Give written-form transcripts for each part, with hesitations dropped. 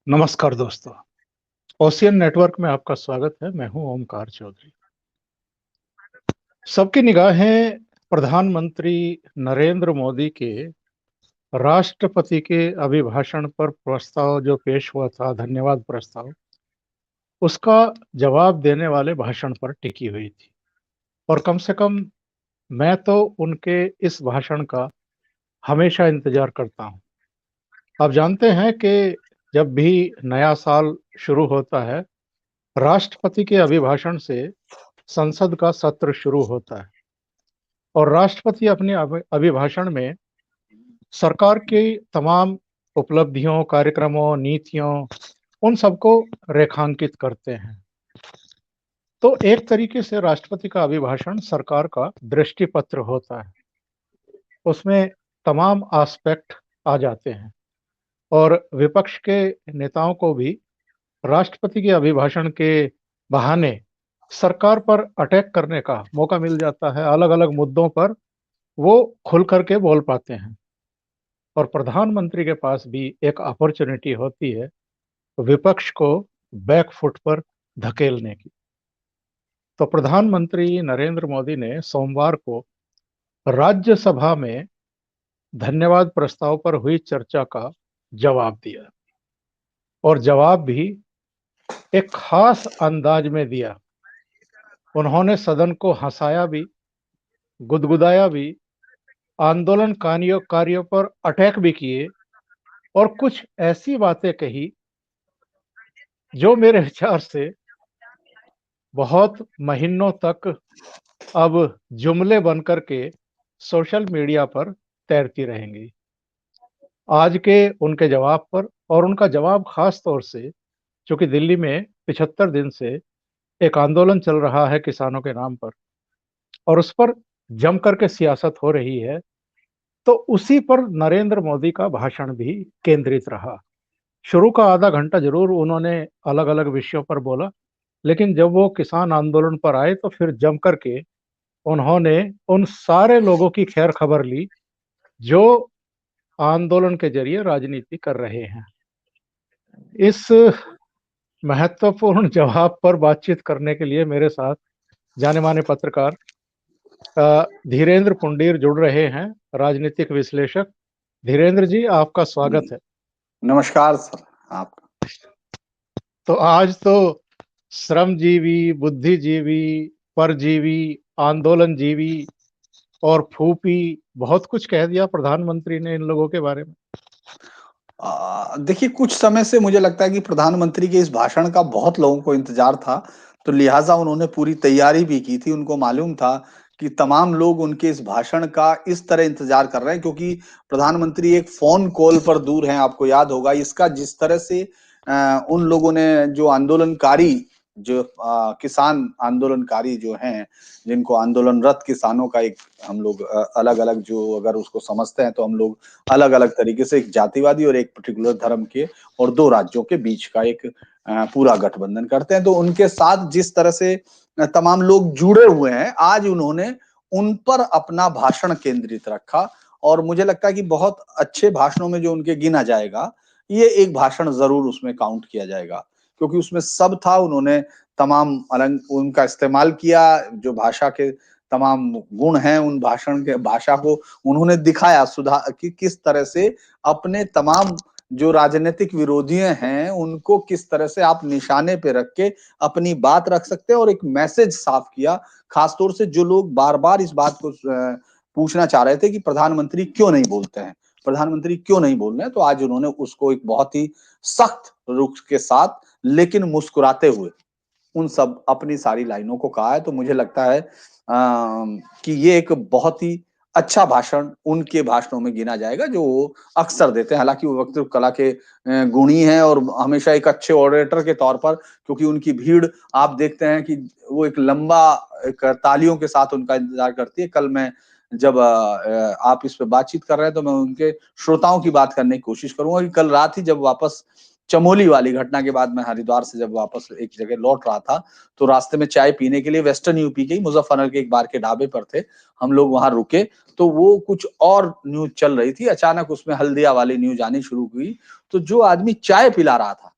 नमस्कार दोस्तों। Ocean network में आपका स्वागत है। मैं हूं ओमकार चौधरी। सबकी निगाहें प्रधानमंत्री नरेंद्र मोदी के राष्ट्रपति के अभिभाषण पर प्रस्ताव जो पेश हुआ था, धन्यवाद प्रस्ताव, उसका जवाब देने वाले भाषण पर टिकी हुई थी। और कम से कम मैं तो उनके इस भाषण का हमेशा इंतजार करता हूं। आप जानते हैं कि जब भी नया साल शुरू होता है, राष्ट्रपति के अभिभाषण से संसद का सत्र शुरू होता है और राष्ट्रपति अपने अभिभाषण में सरकार की तमाम उपलब्धियों, कार्यक्रमों, नीतियों, उन सबको रेखांकित करते हैं। तो एक तरीके से राष्ट्रपति का अभिभाषण सरकार का दृष्टि पत्र होता है। उसमें तमाम एस्पेक्ट आ जाते हैं और विपक्ष के नेताओं को भी राष्ट्रपति के अभिभाषण के बहाने सरकार पर अटैक करने का मौका मिल जाता है। अलग अलग मुद्दों पर वो खुल करके बोल पाते हैं और प्रधानमंत्री के पास भी एक अपॉर्चुनिटी होती है विपक्ष को बैक फुट पर धकेलने की। तो प्रधानमंत्री नरेंद्र मोदी ने सोमवार को राज्यसभा में धन्यवाद प्रस्ताव पर हुई चर्चा का जवाब दिया और जवाब भी एक खास अंदाज में दिया। उन्होंने सदन को हंसाया भी, गुदगुदाया भी, आंदोलनकारियों पर अटैक भी किए और कुछ ऐसी बातें कही जो मेरे विचार से बहुत महीनों तक अब जुमले बनकर के सोशल मीडिया पर तैरती रहेंगी। आज के उनके जवाब पर, और उनका जवाब खास तौर से, चूंकि दिल्ली में 75 दिन से एक आंदोलन चल रहा है किसानों के नाम पर और उस पर जम करके सियासत हो रही है, तो उसी पर नरेंद्र मोदी का भाषण भी केंद्रित रहा। शुरू का आधा घंटा जरूर उन्होंने अलग अलग विषयों पर बोला, लेकिन जब वो किसान आंदोलन पर आए तो फिर जम करके उन्होंने उन सारे लोगों की खैर खबर ली जो आंदोलन के जरिए राजनीति कर रहे हैं। इस महत्वपूर्ण जवाब पर बातचीत करने के लिए मेरे साथ जाने माने पत्रकार धीरेन्द्र पुंडीर जुड़ रहे हैं, राजनीतिक विश्लेषक। धीरेन्द्र जी, आपका स्वागत है। नमस्कार सर। आपका तो आज तो श्रमजीवी, बुद्धिजीवी, परजीवी, आंदोलन जीवी और फूफी, बहुत कुछ कह दिया प्रधानमंत्री ने इन लोगों के बारे में। देखिए, कुछ समय से मुझे लगता है कि प्रधानमंत्री के इस भाषण का बहुत लोगों को इंतजार था, तो लिहाजा उन्होंने पूरी तैयारी भी की थी। उनको मालूम था कि तमाम लोग उनके इस भाषण का इस तरह इंतजार कर रहे हैं, क्योंकि प्रधानमंत्री एक फोन कॉल पर दूर हैं। आपको याद होगा इसका, जिस तरह से उन लोगों ने, जो आंदोलनकारी, जो किसान आंदोलनकारी जो हैं, जिनको आंदोलनरत किसानों का एक हम लोग अलग अलग, जो अगर उसको समझते हैं तो हम लोग अलग अलग तरीके से, एक जातिवादी और एक पर्टिकुलर धर्म के और दो राज्यों के बीच का एक पूरा गठबंधन करते हैं, तो उनके साथ जिस तरह से तमाम लोग जुड़े हुए हैं, आज उन्होंने उन पर अपना भाषण केंद्रित रखा। और मुझे लगता है कि बहुत अच्छे भाषणों में जो उनके गिना जाएगा, ये एक भाषण जरूर उसमें काउंट किया जाएगा, क्योंकि उसमें सब था। उन्होंने तमाम अलग उनका इस्तेमाल किया, जो भाषा के तमाम गुण हैं उन भाषण के, भाषा को उन्होंने दिखाया सुधार कि किस तरह से अपने तमाम जो राजनीतिक विरोधी हैं उनको किस तरह से आप निशाने पे रख के अपनी बात रख सकते हैं, और एक मैसेज साफ किया। खासतौर से जो लोग बार बार इस बात को पूछना चाह रहे थे कि प्रधानमंत्री क्यों नहीं बोलते हैं, प्रधानमंत्री क्यों नहीं बोल रहे हैं, तो आज उन्होंने उसको एक बहुत ही सख्त रुख के साथ लेकिन मुस्कुराते हुए उन सब अपनी सारी लाइनों को कहा है। तो मुझे लगता है कि ये एक बहुत ही अच्छा भाषण उनके भाषणों में गिना जाएगा, जो वो अक्सर देते हैं। हालांकि वो वक्तव्य कला के गुणी हैं और हमेशा एक अच्छे ऑरेटर के तौर पर, क्योंकि उनकी भीड़ आप देखते हैं कि वो एक लंबा, एक तालियों के साथ उनका इंतजार करती है। कल मैं जब आप इस पे बातचीत कर रहे हैं तो मैं उनके श्रोताओं की बात करने की कोशिश करूंगा कि कल रात ही जब वापस चमोली वाली घटना के बाद मैं हरिद्वार से जब वापस एक जगह लौट रहा था, तो रास्ते में चाय पीने के लिए वेस्टर्न यूपी के ही मुजफ्फरनगर के एक बार के ढाबे पर थे हम लोग, वहां रुके, तो वो कुछ और न्यूज चल रही थी। अचानक उसमें हल्दिया वाली न्यूज आनी शुरू हुई, तो जो आदमी चाय पिला रहा था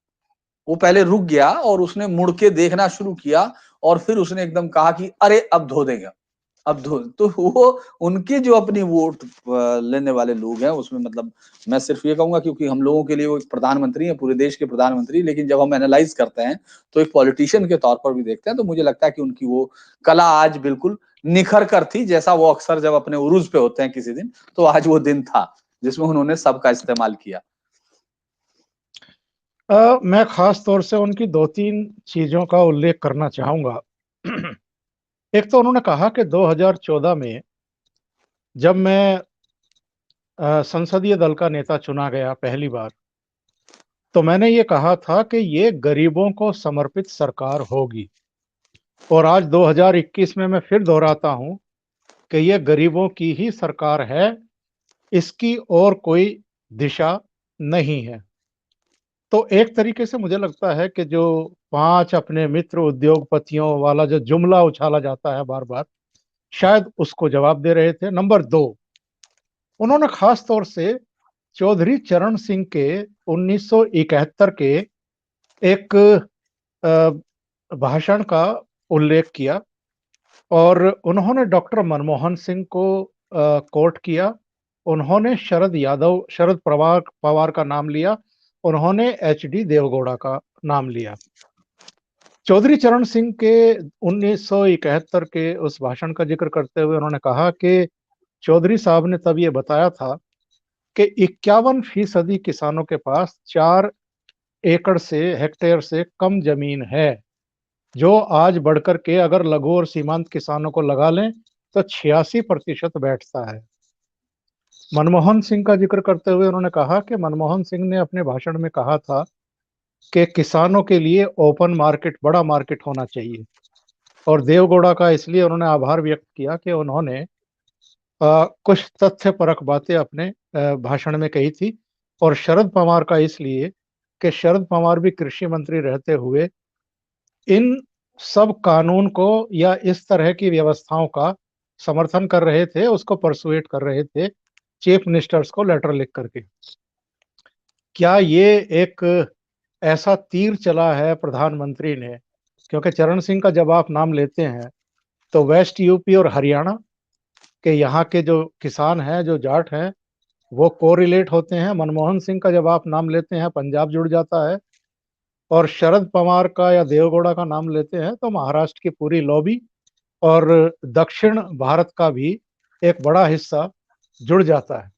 वो पहले रुक गया और उसने मुड़ के देखना शुरू किया और फिर उसने एकदम कहा कि अरे अब धो देगा, अब धो। तो वो उनके जो अपनी वोट लेने वाले लोग हैं उसमें मतलब मैं सिर्फ ये कहूंगा, क्योंकि हम लोगों के लिए वो एक प्रधानमंत्री है, पूरे देश के प्रधानमंत्री, लेकिन जब हम एनालाइज करते हैं तो एक पॉलिटिशियन के तौर पर भी देखते हैं, तो मुझे लगता है कि उनकी वो कला आज बिल्कुल निखर कर थी, जैसा वो अक्सर जब अपने उरूज पे होते हैं किसी दिन, तो आज वो दिन था जिसमें उन्होंने सबका इस्तेमाल किया। मैं खास तौर से उनकी दो तीन चीजों का उल्लेख करना चाहूंगा। एक तो उन्होंने कहा कि 2014 में जब मैं संसदीय दल का नेता चुना गया पहली बार, तो मैंने ये कहा था कि ये गरीबों को समर्पित सरकार होगी। और आज 2021 में मैं फिर दोहराता हूं कि ये गरीबों की ही सरकार है, इसकी और कोई दिशा नहीं है। तो एक तरीके से मुझे लगता है कि जो 5 अपने मित्र उद्योगपतियों वाला जो जुमला उछाला जाता है बार बार, शायद उसको जवाब दे रहे थे। नंबर 2, उन्होंने खास तौर से चौधरी चरण सिंह के 1971 के एक भाषण का उल्लेख किया और उन्होंने डॉक्टर मनमोहन सिंह को कोट किया। उन्होंने शरद पवार पवार का नाम लिया। उन्होंने एचडी देवगौड़ा का नाम लिया। चौधरी चरण सिंह के 1971 के उस भाषण का जिक्र करते हुए उन्होंने कहा कि चौधरी साहब ने तब ये बताया था कि 51% किसानों के पास 4 एकड़ से हेक्टेयर से कम जमीन है, जो आज बढ़कर के अगर लघु और सीमांत किसानों को लगा लें तो 86% बैठता है। मनमोहन सिंह का जिक्र करते हुए उन्होंने कहा कि मनमोहन सिंह ने अपने भाषण में कहा था कि किसानों के लिए ओपन मार्केट, बड़ा मार्केट होना चाहिए। और देवगौड़ा का इसलिए उन्होंने आभार व्यक्त किया कि उन्होंने कुछ तथ्यपरक बातें अपने भाषण में कही थी। और शरद पवार का इसलिए कि शरद पवार भी कृषि मंत्री रहते हुए इन सब कानून को या इस तरह की व्यवस्थाओं का समर्थन कर रहे थे, उसको परसुएट कर रहे थे चीफ मिनिस्टर्स को लेटर लिख करके। क्या ये एक ऐसा तीर चला है प्रधानमंत्री ने? क्योंकि चरण सिंह का जब आप नाम लेते हैं तो वेस्ट यूपी और हरियाणा के यहाँ के जो किसान हैं, जो जाट हैं, वो कोरिलेट होते हैं। मनमोहन सिंह का जब आप नाम लेते हैं पंजाब जुड़ जाता है। और शरद पवार का या देवगौड़ा का नाम लेते हैं तो महाराष्ट्र की पूरी लॉबी और दक्षिण भारत का भी एक बड़ा हिस्सा जुड़ जाता है।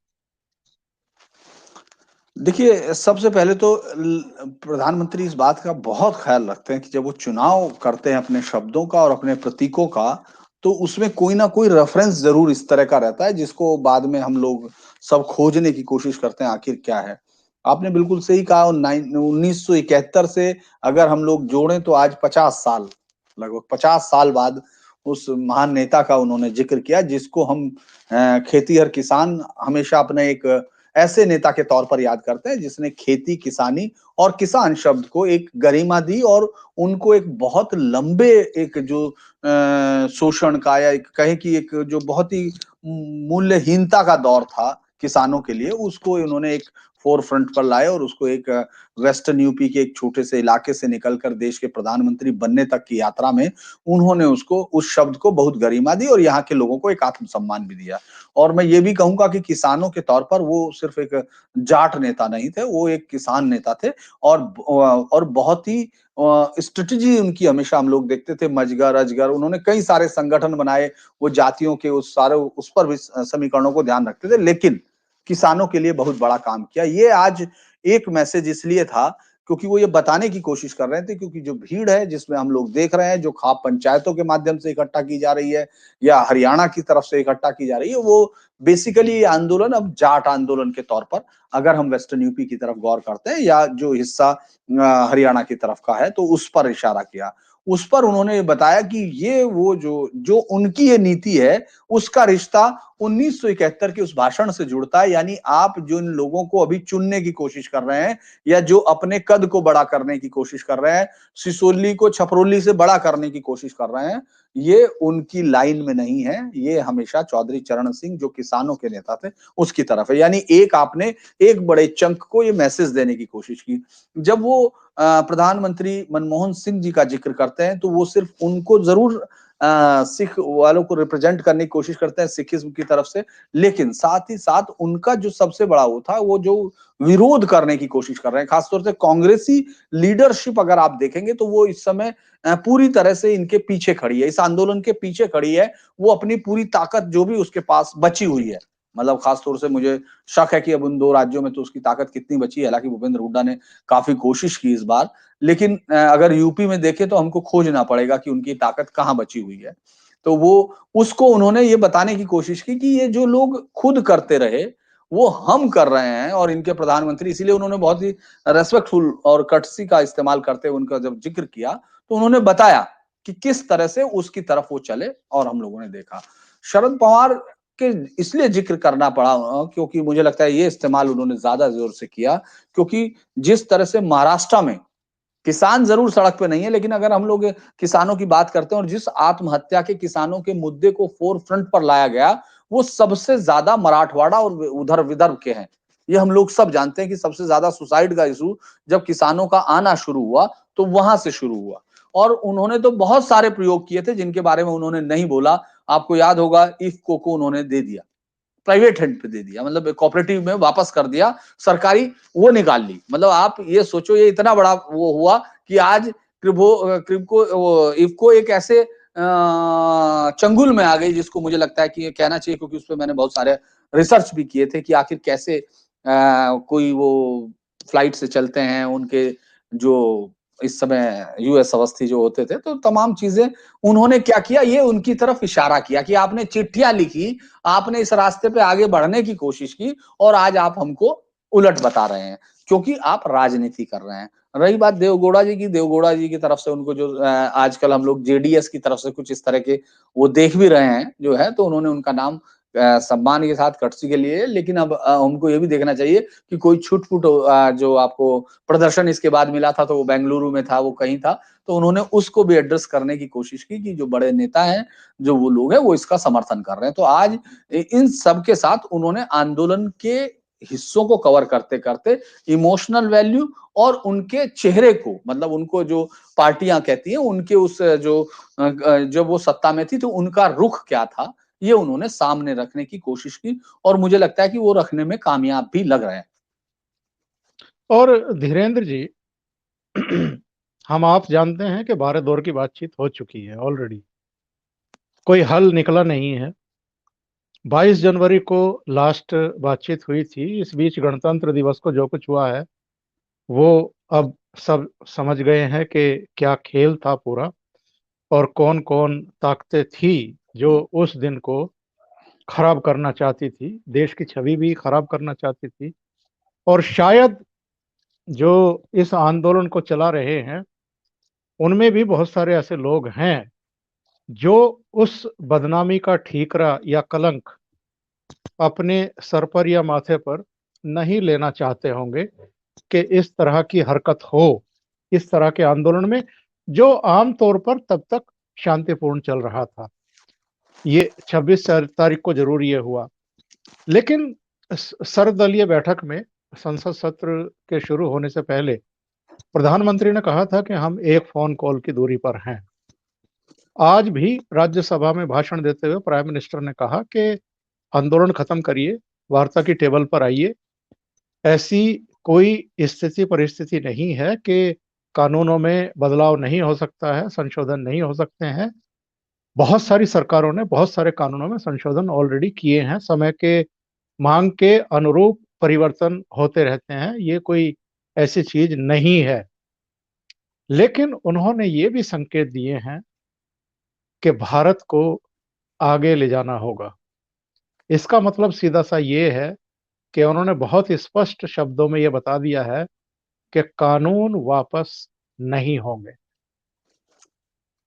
देखिए, सबसे पहले तो प्रधानमंत्री इस बात का बहुत ख्याल रखते हैं कि जब वो चुनाव करते हैं अपने शब्दों का और अपने प्रतीकों का, तो उसमें कोई ना कोई रेफरेंस ज़रूर इस तरह का रहता है, जिसको बाद में हम लोग सब खोजने की कोशिश करते हैं, आखिर क्या है। आपने बिल्कुल सही कहा, 1971 से अगर हम लोग जोड़ें तो आज 50 साल, लगभग 50 साल बाद उस महान नेता का उन्होंने ज़िक्र किया, जिसको हम खेतीहर किसान हमेशा अपने एक ऐसे नेता के तौर पर याद करते हैं जिसने खेती, किसानी और किसान शब्द को एक गरिमा दी और उनको एक बहुत लंबे एक जो शोषण का या एक कहें कि एक जो बहुत ही मूल्यहीनता का दौर था किसानों के लिए, उसको उन्होंने एक फोर फ्रंट पर लाए और उसको एक वेस्टर्न यूपी के एक छोटे से इलाके से निकलकर देश के प्रधानमंत्री बनने तक की यात्रा में उन्होंने उसको उस शब्द को बहुत गरिमा दी और यहाँ के लोगों को एक आत्मसम्मान भी दिया। और मैं ये भी कहूंगा कि किसानों के तौर पर वो सिर्फ एक जाट नेता नहीं थे, वो एक किसान नेता थे और बहुत ही स्ट्रेटेजी उनकी हमेशा हम लोग देखते थे, मजगर अजगर, उन्होंने कई सारे संगठन बनाए, वो जातियों के उस सारे उस पर भी समीकरणों को ध्यान रखते थे, लेकिन किसानों के लिए बहुत बड़ा काम किया। ये आज एक मैसेज इसलिए था क्योंकि वो ये बताने की कोशिश कर रहे थे, क्योंकि जो भीड़ है जिसमें हम लोग देख रहे हैं, जो खाप पंचायतों के माध्यम से इकट्ठा की जा रही है या हरियाणा की तरफ से इकट्ठा की जा रही है, वो बेसिकली ये आंदोलन अब जाट आंदोलन के तौर पर, अगर हम वेस्टर्न यूपी की तरफ गौर करते हैं या जो हिस्सा हरियाणा की तरफ का है, तो उस पर इशारा किया। उस पर उन्होंने बताया कि ये वो जो जो उनकी ये नीति है, उसका रिश्ता 1971 के उस भाषण से जुड़ता है। यानी आप जिन लोगों को अभी चुनने की कोशिश कर रहे हैं या जो अपने कद को बड़ा करने की कोशिश कर रहे हैं, सिसोली को छपरोली से बड़ा करने की कोशिश कर रहे हैं, ये उनकी लाइन में नहीं है। ये हमेशा चौधरी चरण सिंह जो किसानों के नेता थे, उसकी तरफ है। यानी एक आपने एक बड़े चंक को ये मैसेज देने की कोशिश की। जब वो प्रधानमंत्री मनमोहन सिंह जी का जिक्र करते हैं तो वो सिर्फ उनको जरूर सिख वालों को रिप्रेजेंट करने की कोशिश करते हैं सिखिज्म की तरफ से, लेकिन साथ ही साथ उनका जो सबसे बड़ा वो था वो जो विरोध करने की कोशिश कर रहे हैं, खासतौर से कांग्रेसी लीडरशिप अगर आप देखेंगे तो वो इस समय पूरी तरह से इनके पीछे खड़ी है, इस आंदोलन के पीछे खड़ी है। वो अपनी पूरी ताकत जो भी उसके पास बची हुई है, मतलब खासतौर से मुझे शक है कि अब उन 2 राज्यों में तो उसकी ताकत कितनी बची है, हालांकि भूपेंद्र हुड्डा ने काफी कोशिश की इस बार, लेकिन अगर यूपी में देखें तो हमको खोजना पड़ेगा कि उनकी ताकत कहाँ बची हुई है। तो वो उसको उन्होंने ये बताने की कोशिश की कि ये जो लोग खुद करते रहे, वो हम कर रहे हैं और इनके प्रधानमंत्री, इसीलिए उन्होंने बहुत ही रेस्पेक्टफुल और कर्टसी का इस्तेमाल करते हुए उनका जब जिक्र किया, तो उन्होंने बताया कि किस तरह से उसकी तरफ वो चले और हम लोगों ने देखा। शरद पवार के इसलिए जिक्र करना पड़ा क्योंकि मुझे लगता है ये इस्तेमाल उन्होंने ज्यादा जोर से किया, क्योंकि जिस तरह से महाराष्ट्र में किसान जरूर सड़क पे नहीं है, लेकिन अगर हम लोग किसानों की बात करते हैं और जिस आत्महत्या के किसानों के मुद्दे को फोर फ्रंट पर लाया गया, वो सबसे ज्यादा मराठवाड़ा और उधर विदर्भ के हैं। ये हम लोग सब जानते हैं कि सबसे ज्यादा सुसाइड का इशू जब किसानों का आना शुरू हुआ तो वहां से शुरू हुआ। और उन्होंने तो बहुत सारे प्रयोग किए थे जिनके बारे में उन्होंने नहीं बोला। आपको याद होगा इफ्को को उन्होंने दे दिया, प्राइवेट हैंड पे दे दिया, मतलब कोऑपरेटिव में वापस कर दिया, सरकारी वो निकाल ली। मतलब आप ये सोचो ये इतना बड़ा वो हुआ कि आज क्रिप्को इफ्को एक ऐसे चंगुल में आ गई जिसको मुझे लगता है कि ये कहना चाहिए, क्योंकि उस पर मैंने बहुत सारे रिसर्च भी किए थे कि आखिर कैसे कोई वो फ्लाइट से चलते हैं, उनके जो इस समय यूएस अवस्थी जो होते थे, तो तमाम चीजें उन्होंने क्या किया, ये उनकी तरफ इशारा किया कि आपने चिट्ठियां लिखी, आपने इस रास्ते पे आगे बढ़ने की कोशिश की और आज आप हमको उलट बता रहे हैं क्योंकि आप राजनीति कर रहे हैं। रही बात देवगौड़ा जी की तरफ से उनको जो आजकल हम लोग जेडीएस की तरफ से कुछ इस तरह के वो देख भी रहे हैं जो है, तो उन्होंने उनका नाम सम्मान के साथ कटसी के लिए, लेकिन अब हमको ये भी देखना चाहिए कि कोई छुट-पुट जो आपको प्रदर्शन इसके बाद मिला था तो वो बेंगलुरु में था, वो कहीं था, तो उन्होंने उसको भी एड्रेस करने की कोशिश की कि जो बड़े नेता हैं, जो वो लोग हैं, वो इसका समर्थन कर रहे हैं। तो आज इन सब के साथ उन्होंने आंदोलन के हिस्सों को कवर करते-करते इमोशनल वैल्यू और उनके चेहरे को, मतलब उनको जो पार्टियां कहती हैं, उनके उस जो जब वो सत्ता में थी तो उनका रुख क्या था, ये उन्होंने सामने रखने की कोशिश की और मुझे लगता है कि वो रखने में कामयाब भी लग रहे हैं। और धीरेन्द्र जी, हम आप जानते हैं कि 12 दौर की बातचीत हो चुकी है ऑलरेडी, कोई हल निकला नहीं है। 22 जनवरी को लास्ट बातचीत हुई थी। इस बीच गणतंत्र दिवस को जो कुछ हुआ है वो अब सब समझ गए हैं कि क्या खेल था पूरा, और कौन कौन ताकतें थी जो उस दिन को खराब करना चाहती थी, देश की छवि भी खराब करना चाहती थी। और शायद जो इस आंदोलन को चला रहे हैं उनमें भी बहुत सारे ऐसे लोग हैं जो उस बदनामी का ठीकरा या कलंक अपने सर पर या माथे पर नहीं लेना चाहते होंगे कि इस तरह की हरकत हो इस तरह के आंदोलन में, जो आम तौर पर तब तक शांतिपूर्ण चल रहा था। ये 26 तारीख को जरूर ये हुआ, लेकिन सर्वदलीय बैठक में संसद सत्र के शुरू होने से पहले प्रधानमंत्री ने कहा था कि हम एक फोन कॉल की दूरी पर हैं। आज भी राज्यसभा में भाषण देते हुए प्राइम मिनिस्टर ने कहा कि आंदोलन खत्म करिए, वार्ता की टेबल पर आइए। ऐसी कोई स्थिति परिस्थिति नहीं है कि कानूनों में बदलाव नहीं हो सकता है, संशोधन नहीं हो सकते हैं। बहुत सारी सरकारों ने बहुत सारे कानूनों में संशोधन ऑलरेडी किए हैं। समय के मांग के अनुरूप परिवर्तन होते रहते हैं, ये कोई ऐसी चीज नहीं है। लेकिन उन्होंने ये भी संकेत दिए हैं कि भारत को आगे ले जाना होगा। इसका मतलब सीधा सा ये है कि उन्होंने बहुत स्पष्ट शब्दों में ये बता दिया है कि कानून वापस नहीं होंगे।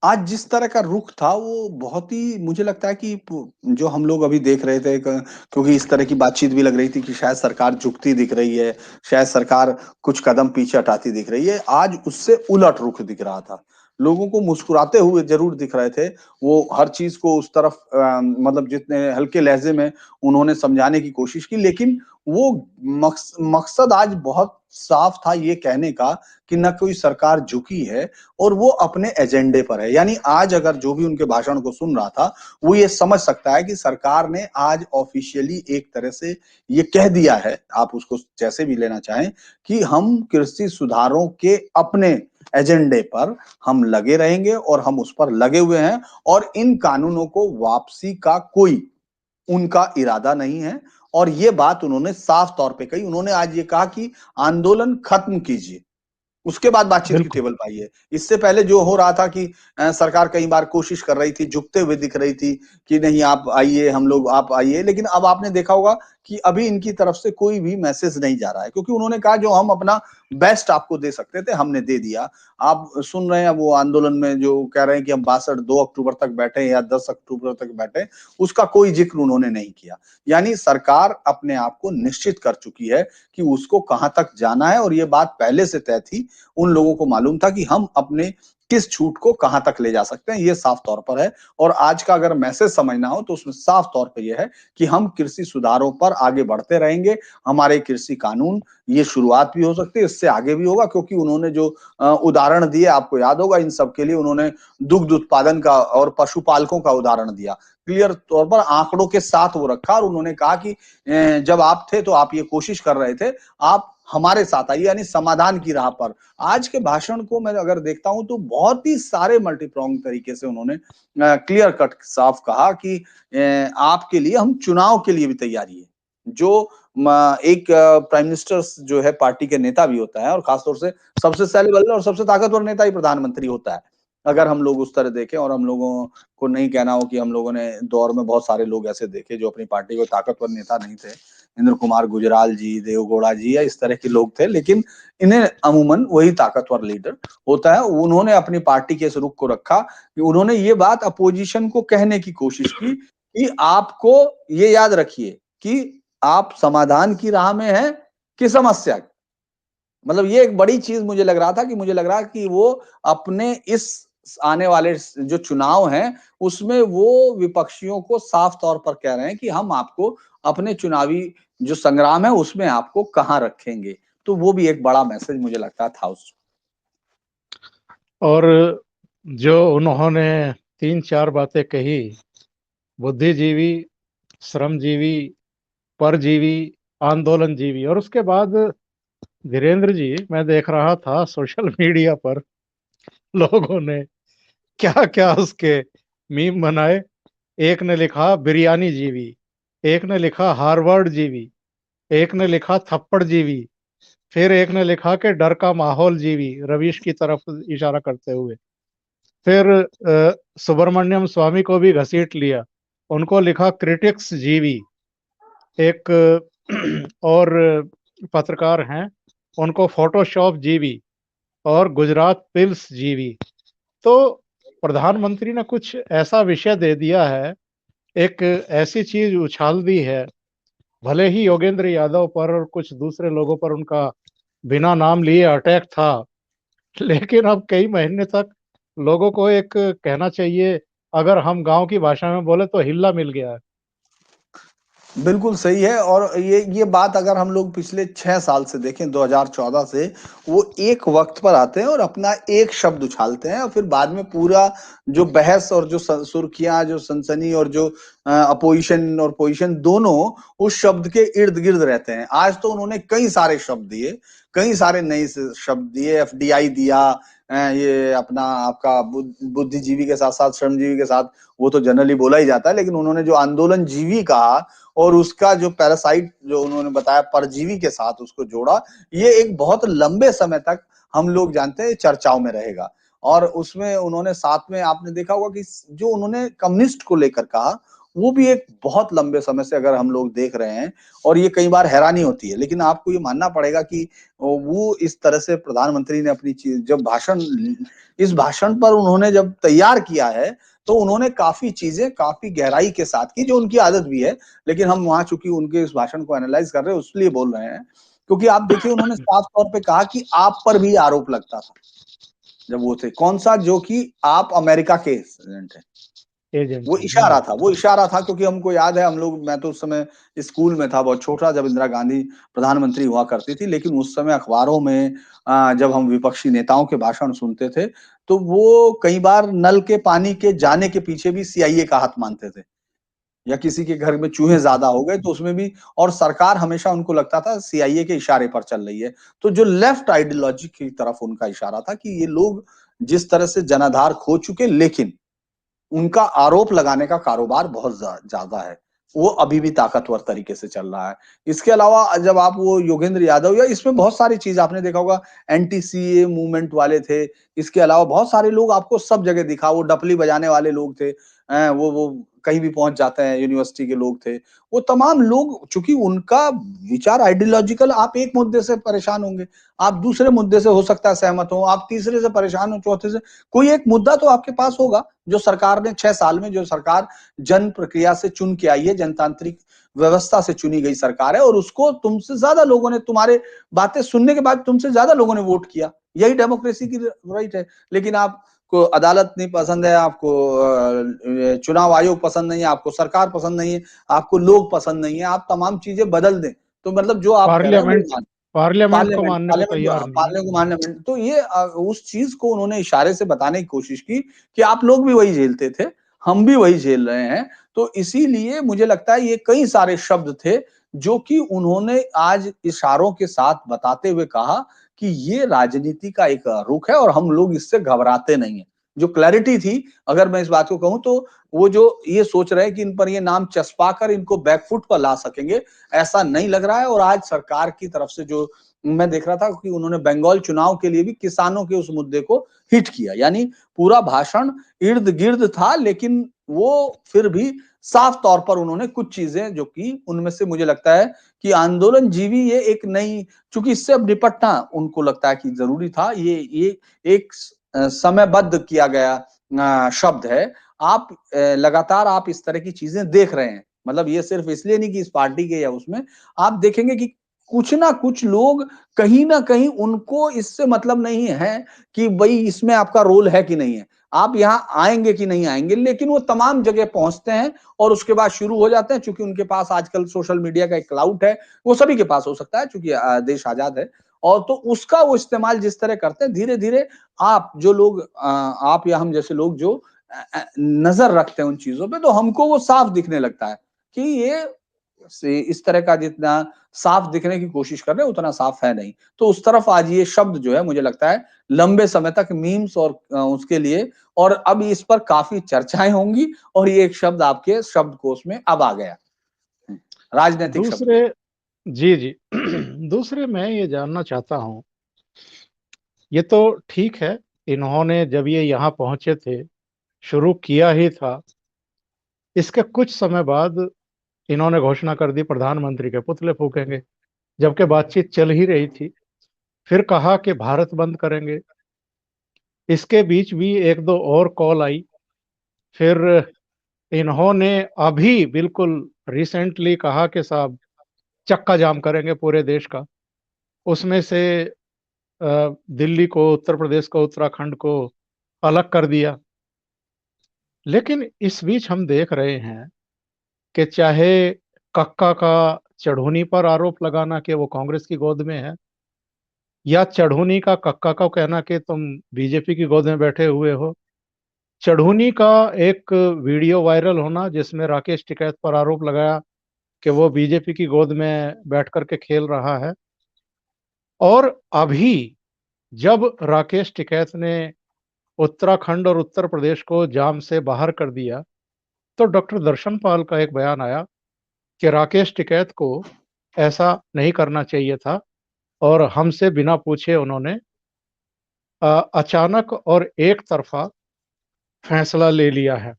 आज जिस तरह का रुख था वो बहुत ही मुझे लगता है कि जो हम लोग अभी देख रहे थे क्योंकि इस तरह की बातचीत भी लग रही थी कि शायद सरकार झुकती दिख रही है, शायद सरकार कुछ कदम पीछे हटाती दिख रही है, आज उससे उलट रुख दिख रहा था। लोगों को मुस्कुराते हुए जरूर दिख रहे थे। वो हर चीज को उस तरफ मतलब जितने हल्के लहजे में उन्होंने समझाने की कोशिश की, लेकिन वो मकसद आज बहुत साफ था ये कहने का कि न कोई सरकार झुकी है और वो अपने एजेंडे पर है। यानी आज अगर जो भी उनके भाषण को सुन रहा था वो ये समझ सकता है कि सरकार ने आज ऑफिशियली एक तरह से ये कह दिया है, आप उसको जैसे भी लेना चाहें, कि हम कृषि सुधारों के अपने एजेंडे पर हम लगे रहेंगे और हम उस पर लगे हुए हैं और इन कानूनों को वापसी का कोई उनका इरादा नहीं है। और ये बात उन्होंने साफ तौर पे कही। उन्होंने आज ये कहा कि आंदोलन खत्म कीजिए, उसके बाद बातचीत की बिल्कुल। टेबल पे आइए। इससे पहले जो हो रहा था कि सरकार कई बार कोशिश कर रही थी, झुकते हुए दिख रही थी कि नहीं आप आइए, हम लोग आप आइए, लेकिन अब आपने देखा होगा कि अभी इनकी तरफ से कोई भी मैसेज नहीं जा रहा है, क्योंकि उन्होंने कहा जो हम अपना बेस्ट आपको दे सकते थे हमने दे दिया। आप सुन रहे हैं वो आंदोलन में जो कह रहे हैं कि हम 62 2 अक्टूबर तक बैठे या 10 अक्टूबर तक बैठे, उसका कोई जिक्र उन्होंने नहीं किया। यानी सरकार अपने आप को निश्चित कर चुकी है कि उसको कहां तक जाना है, और ये बात पहले से तय थी। उन लोगों को मालूम था कि हम अपने किस छूट को कहां तक ले जा सकते हैं, ये साफ तौर पर है। और आज का अगर मैसेज समझना हो तो उसमें साफ तौर पर यह है कि हम कृषि सुधारों पर आगे बढ़ते रहेंगे। हमारे कृषि कानून, ये शुरुआत भी हो सकती है, इससे आगे भी होगा, क्योंकि उन्होंने जो उदाहरण दिए आपको याद होगा, इन सब के लिए उन्होंने दुग्ध उत्पादन का और पशुपालकों का उदाहरण दिया, क्लियर तौर पर आंकड़ों के साथ वो रखा, और उन्होंने कहा कि जब आप थे तो आप ये कोशिश कर रहे थे, आप हमारे साथ आइए, यानी समाधान की राह पर। आज के भाषण को मैं अगर देखता हूं तो बहुत ही सारे मल्टीप्रोंग तरीके से उन्होंने क्लियर कट साफ कहा कि आपके लिए हम चुनाव के लिए भी तैयारी है। जो एक प्राइम मिनिस्टर जो है पार्टी के नेता भी होता है, और खासतौर से सबसे सेलेबल और सबसे ताकतवर नेता ही प्रधानमंत्री होता है, अगर हम लोग उस तरह देखें। और हम लोगों को नहीं कहना हो कि हम लोगों ने दौर में बहुत सारे लोग ऐसे देखे जो अपनी पार्टी को ताकतवर नेता नहीं थे, इंद्र कुमार गुजराल जी, देवगौड़ा जी या इस तरह के लोग थे, लेकिन इन्हें अमूमन वही ताकतवर लीडर होता है। उन्होंने अपनी पार्टी के इस रुख को रखा कि उन्होंने ये बात अपोजिशन को कहने की कोशिश की कि आपको ये याद रखिए कि आप समाधान की राह में हैं कि समस्या की। मतलब ये एक बड़ी चीज मुझे लग रहा था, कि मुझे लग रहा कि वो अपने इस आने वाले जो चुनाव हैं उसमें वो विपक्षियों को साफ तौर पर कह रहे हैं कि हम आपको अपने चुनावी जो संग्राम है उसमें आपको कहां रखेंगे। तो वो भी एक बड़ा मैसेज मुझे लगता था उस। और जो उन्होंने तीन चार बातें कही, बुद्धिजीवी, श्रमजीवी, परजीवी, आंदोलनजीवी, और उसके बाद धीरेन्द्र जी, मैं देख रहा था सोशल मीडिया पर लोगों ने क्या क्या उसके मीम बनाए। एक ने लिखा बिरयानी जीवी, एक ने लिखा हार्वर्ड जीवी, एक ने लिखा थप्पड़ जीवी, फिर एक ने लिखा कि डर का माहौल जीवी, रवीश की तरफ इशारा करते हुए। फिर सुब्रमण्यम स्वामी को भी घसीट लिया, उनको लिखा क्रिटिक्स जीवी। एक और पत्रकार हैं, उनको फोटोशॉप जीवी, और गुजरात पिल्स जीवी। तो प्रधानमंत्री ने कुछ ऐसा विषय दे दिया है, एक ऐसी चीज उछाल दी है, भले ही योगेंद्र यादव पर और कुछ दूसरे लोगों पर उनका बिना नाम लिए अटैक था, लेकिन अब कई महीने तक लोगों को एक कहना चाहिए, अगर हम गांव की भाषा में बोले तो हिल्ला मिल गया है। बिल्कुल सही है। और ये बात अगर हम लोग पिछले 6 साल से देखें, 2014 से, वो एक वक्त पर आते हैं और अपना एक शब्द उछालते हैं, और फिर बाद में पूरा जो बहस और जो सुर्खियां, जो सनसनी और जो अपोजिशन और पोजीशन दोनों उस शब्द के इर्द गिर्द रहते हैं। आज तो उन्होंने कई सारे शब्द दिए, कई सारे नए शब्द दिए, एफडीआई दिया, ये अपना आपका बुद्धिजीवी के साथ साथ श्रमजीवी के साथ, वो तो जनरली बोला ही जाता है, लेकिन उन्होंने जो आंदोलन जीवी कहा और उसका जो पैरासाइट जो उन्होंने बताया परजीवी के साथ उसको जोड़ा, ये एक बहुत लंबे समय तक हम लोग जानते हैं चर्चाओं में रहेगा। और उसमें उन्होंने साथ में आपने देखा होगा कि जो उन्होंने कम्युनिस्ट को लेकर कहा, वो भी एक बहुत लंबे समय से अगर हम लोग देख रहे हैं, और ये कई बार हैरानी होती है, लेकिन आपको ये मानना पड़ेगा कि वो इस तरह से प्रधानमंत्री ने अपनी चीज जब भाषण, इस भाषण पर उन्होंने जब तैयार किया है, तो उन्होंने काफी चीजें काफी गहराई के साथ की, जो उनकी आदत भी है। लेकिन हम वहां चूंकि उनके इस भाषण को एनालाइज कर रहे हैं इसलिए बोल रहे हैं, क्योंकि आप देखिए उन्होंने साफ तौर पे कहा कि आप पर भी आरोप लगता था। जब वो थे, कौन सा, जो कि आप अमेरिका के एजेंट हैं। एजेंट वो हैं। इशारा था क्योंकि हमको याद है, हम लोग, मैं तो उस समय स्कूल में था, बहुत छोटा, जब इंदिरा गांधी प्रधानमंत्री हुआ करती थी, लेकिन उस समय अखबारों में जब हम विपक्षी नेताओं के भाषण सुनते थे, तो वो कई बार नल के पानी के जाने के पीछे भी सीआईए का हाथ मानते थे, या किसी के घर में चूहे ज्यादा हो गए तो उसमें भी, और सरकार हमेशा उनको लगता था सीआईए के इशारे पर चल रही है। तो जो लेफ्ट आइडियोलॉजी की तरफ उनका इशारा था कि ये लोग जिस तरह से जनाधार खो चुके, लेकिन उनका आरोप लगाने का कारोबार बहुत ज्यादा है, वो अभी भी ताकतवर तरीके से चल रहा है। इसके अलावा जब आप वो योगेंद्र यादव, या इसमें बहुत सारी चीज आपने देखा होगा, एंटी सीए मूवमेंट वाले थे, इसके अलावा बहुत सारे लोग आपको सब जगह दिखा, वो डपली बजाने वाले लोग थे, वो कहीं भी पहुंच जाते हैं, यूनिवर्सिटी के लोग थे, वो तमाम लोग, चूंकि उनका विचार आइडियोलॉजिकल, आप एक मुद्दे से परेशान होंगे, आप दूसरे मुद्दे से हो सकता है सहमत हो, आप तीसरे से परेशान हो, चौथे से, कोई एक मुद्दा तो आपके पास होगा जो सरकार ने 6 साल में, जो सरकार जन प्रक्रिया से चुन के आई है, जनतांत्रिक व्यवस्था से चुनी गई सरकार है, और उसको तुमसे ज्यादा लोगों ने, तुम्हारे बातें सुनने के बाद तुमसे ज्यादा लोगों ने वोट किया, यही डेमोक्रेसी की राइट है। लेकिन आपको अदालत नहीं पसंद है, आपको चुनाव आयोग पसंद नहीं है, आपको सरकार पसंद नहीं है, आपको लोग पसंद नहीं है, आप तमाम चीजें बदल दें, तो मतलब जो आप कह रहे हैं वो पार्लियामेंट पार्लियामेंट को मानने को तैयार नहीं है। पार्लियामेंट को मानने में, तो ये उस चीज को उन्होंने इशारे से बताने की कोशिश की कि आप लोग भी वही झेलते थे, हम भी वही झेल रहे हैं। तो इसीलिए मुझे लगता है ये कई सारे शब्द थे जो कि उन्होंने आज इशारों के साथ बताते हुए कहा कि ये राजनीति का एक रुख है और हम लोग इससे घबराते नहीं है। जो क्लैरिटी थी, अगर मैं इस बात को कहूं, तो वो जो ये सोच रहे हैं कि इन पर ये नाम चस्पा कर इनको बैकफुट पर ला सकेंगे, ऐसा नहीं लग रहा है। और आज सरकार की तरफ से जो मैं देख रहा था कि उन्होंने बंगाल चुनाव के लिए भी किसानों के उस मुद्दे को हिट किया, यानी पूरा भाषण इर्द गिर्द था, लेकिन वो फिर भी साफ तौर पर उन्होंने कुछ चीजें जो की, उनमें से मुझे लगता है कि आंदोलन जीवी ये एक नई, चूंकि इससे अब निपटना उनको लगता है कि जरूरी था, ये एक समयबद्ध किया गया शब्द है। आप लगातार आप इस तरह की चीजें देख रहे हैं, मतलब ये सिर्फ इसलिए नहीं कि इस पार्टी के या उसमें, आप देखेंगे कि कुछ ना कुछ लोग कहीं ना कहीं उनको इससे मतलब नहीं है कि भाई इसमें आपका रोल है कि नहीं है, आप यहां आएंगे कि नहीं आएंगे, लेकिन वो तमाम जगह पहुंचते हैं और उसके बाद शुरू हो जाते हैं, चूंकि उनके पास आजकल सोशल मीडिया का एक क्लाउड है, वो सभी के पास हो सकता है चूंकि देश आजाद है, और तो उसका वो इस्तेमाल जिस तरह करते हैं, धीरे धीरे आप जो लोग आप या हम जैसे लोग जो नजर रखते हैं उन चीजों पे, तो हमको वो साफ दिखने लगता है कि ये से इस तरह का जितना साफ दिखने की कोशिश कर रहे हैं उतना साफ है नहीं। तो उस तरफ आज ये शब्द जो है, मुझे लगता है लंबे समय तक मीम्स और उसके लिए, और अब इस पर काफी चर्चाएं होंगी, और ये एक शब्द आपके शब्दकोश में अब आ गया, राजनीतिक शब्द। दूसरे जी जी दूसरे मैं ये जानना चाहता हूँ, ये तो ठीक है, इन्होंने जब ये यहाँ पहुंचे थे, शुरू किया ही था, इसके कुछ समय बाद इन्होंने घोषणा कर दी प्रधानमंत्री के पुतले फूकेंगे, जबकि बातचीत चल ही रही थी। फिर कहा कि भारत बंद करेंगे। इसके बीच भी एक दो और कॉल आई। फिर इन्होंने अभी बिल्कुल रिसेंटली कहा कि साहब चक्का जाम करेंगे पूरे देश का। उसमें से दिल्ली को, उत्तर प्रदेश को, उत्तराखंड को अलग कर दिया। लेकिन इस बीच हम देख रहे हैं कि चाहे कक्का का चढ़ूनी पर आरोप लगाना कि वो कांग्रेस की गोद में है, या चढ़ूनी का कक्का को कहना कि तुम बीजेपी की गोद में बैठे हुए हो। चढ़ूनी का एक वीडियो वायरल होना जिसमें राकेश टिकैत पर आरोप लगाया कि वो बीजेपी की गोद में बैठ करके खेल रहा है। और अभी जब राकेश टिकैत ने उत्तराखंड और उत्तर प्रदेश को जाम से बाहर कर दिया, तो डॉक्टर दर्शन पाल का एक बयान आया कि राकेश टिकैत को ऐसा नहीं करना चाहिए था, और हमसे बिना पूछे उन्होंने अचानक और एक तरफा फैसला ले लिया है।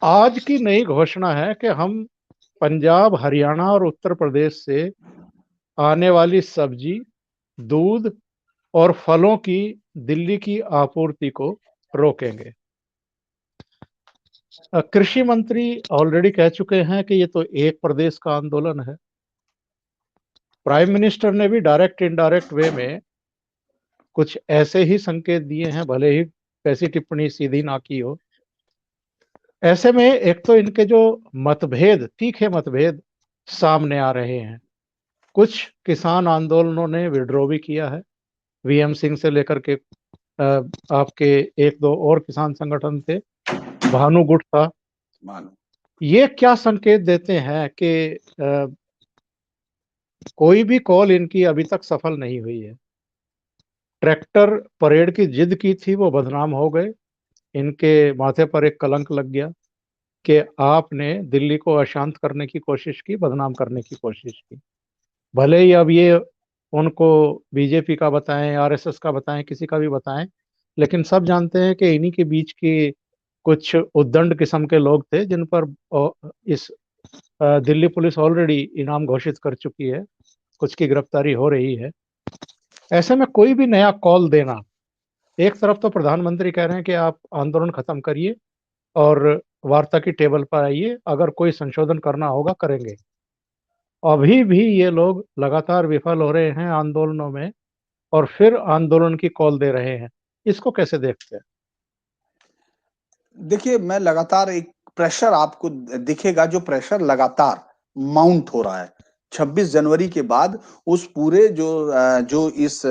आज की नई घोषणा है कि हम पंजाब, हरियाणा और उत्तर प्रदेश से आने वाली सब्जी, दूध और फलों की दिल्ली की आपूर्ति को रोकेंगे। कृषि मंत्री ऑलरेडी कह चुके हैं कि ये तो एक प्रदेश का आंदोलन है। प्राइम मिनिस्टर ने भी डायरेक्ट इनडायरेक्ट वे में कुछ ऐसे ही संकेत दिए हैं, भले ही कैसी टिप्पणी सीधी ना की हो। ऐसे में एक तो इनके जो मतभेद, तीखे मतभेद सामने आ रहे हैं। कुछ किसान आंदोलनों ने विड्रॉ भी किया है, वीएम सिंह से लेकर के आपके एक दो और किसान संगठन थे, भानु गुट था। मानो ये क्या संकेत देते हैं कि कोई भी कॉल इनकी अभी तक सफल नहीं हुई है। ट्रैक्टर परेड की जिद की थी, वो बदनाम हो गए। इनके माथे पर एक कलंक लग गया कि आपने दिल्ली को अशांत करने की कोशिश की, बदनाम करने की कोशिश की। भले ही अब ये उनको बीजेपी का बताएं, आरएसएस का बताएं, किसी का भी बताएं, लेकिन सब जानते हैं कि इन्हीं के बीच की कुछ उद्दंड किस्म के लोग थे जिन पर इस दिल्ली पुलिस ऑलरेडी इनाम घोषित कर चुकी है, कुछ की गिरफ्तारी हो रही है। ऐसे में कोई भी नया कॉल देना, एक तरफ तो प्रधानमंत्री कह रहे हैं कि आप आंदोलन खत्म करिए और वार्ता की टेबल पर आइए, अगर कोई संशोधन करना होगा करेंगे। अभी भी ये लोग लगातार विफल हो रहे हैं आंदोलनों में, और फिर आंदोलन की कॉल दे रहे हैं। इसको कैसे देखते हैं? देखिए, मैं लगातार एक प्रेशर आपको दिखेगा, जो प्रेशर लगातार माउंट हो रहा है। 26 जनवरी के बाद उस पूरे जो इस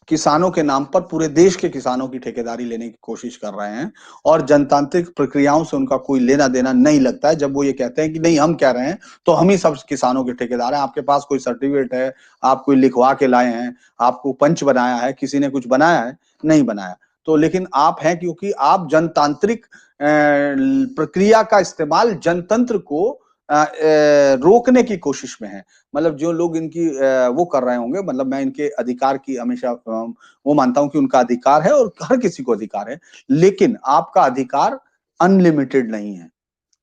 किसानों के नाम पर पूरे देश के किसानों की ठेकेदारी लेने की कोशिश कर रहे हैं और जनतांत्रिक प्रक्रियाओं से उनका कोई लेना-देना नहीं लगता है। जब वो ये कहते हैं कि नहीं हम कह रहे हैं, तो हम ही सब किसानों के ठेकेदार हैं। आपके पास कोई सर्टिफ़िकेट है, आप कोई लिखवा के लाए हैं, आपको पंच बनाया है, किसी ने कुछ बनाया है? नहीं बनाया। तो लेकिन आप हैं क्योंकि आप जनतांत्रिक प्रक्रिया का इस्तेमाल जनतंत्र को रोकने की कोशिश में है। मतलब जो लोग इनकी वो कर रहे होंगे, मतलब मैं इनके अधिकार की हमेशा वो मानता हूँ कि उनका अधिकार है और हर किसी को अधिकार है, लेकिन आपका अधिकार अनलिमिटेड नहीं है।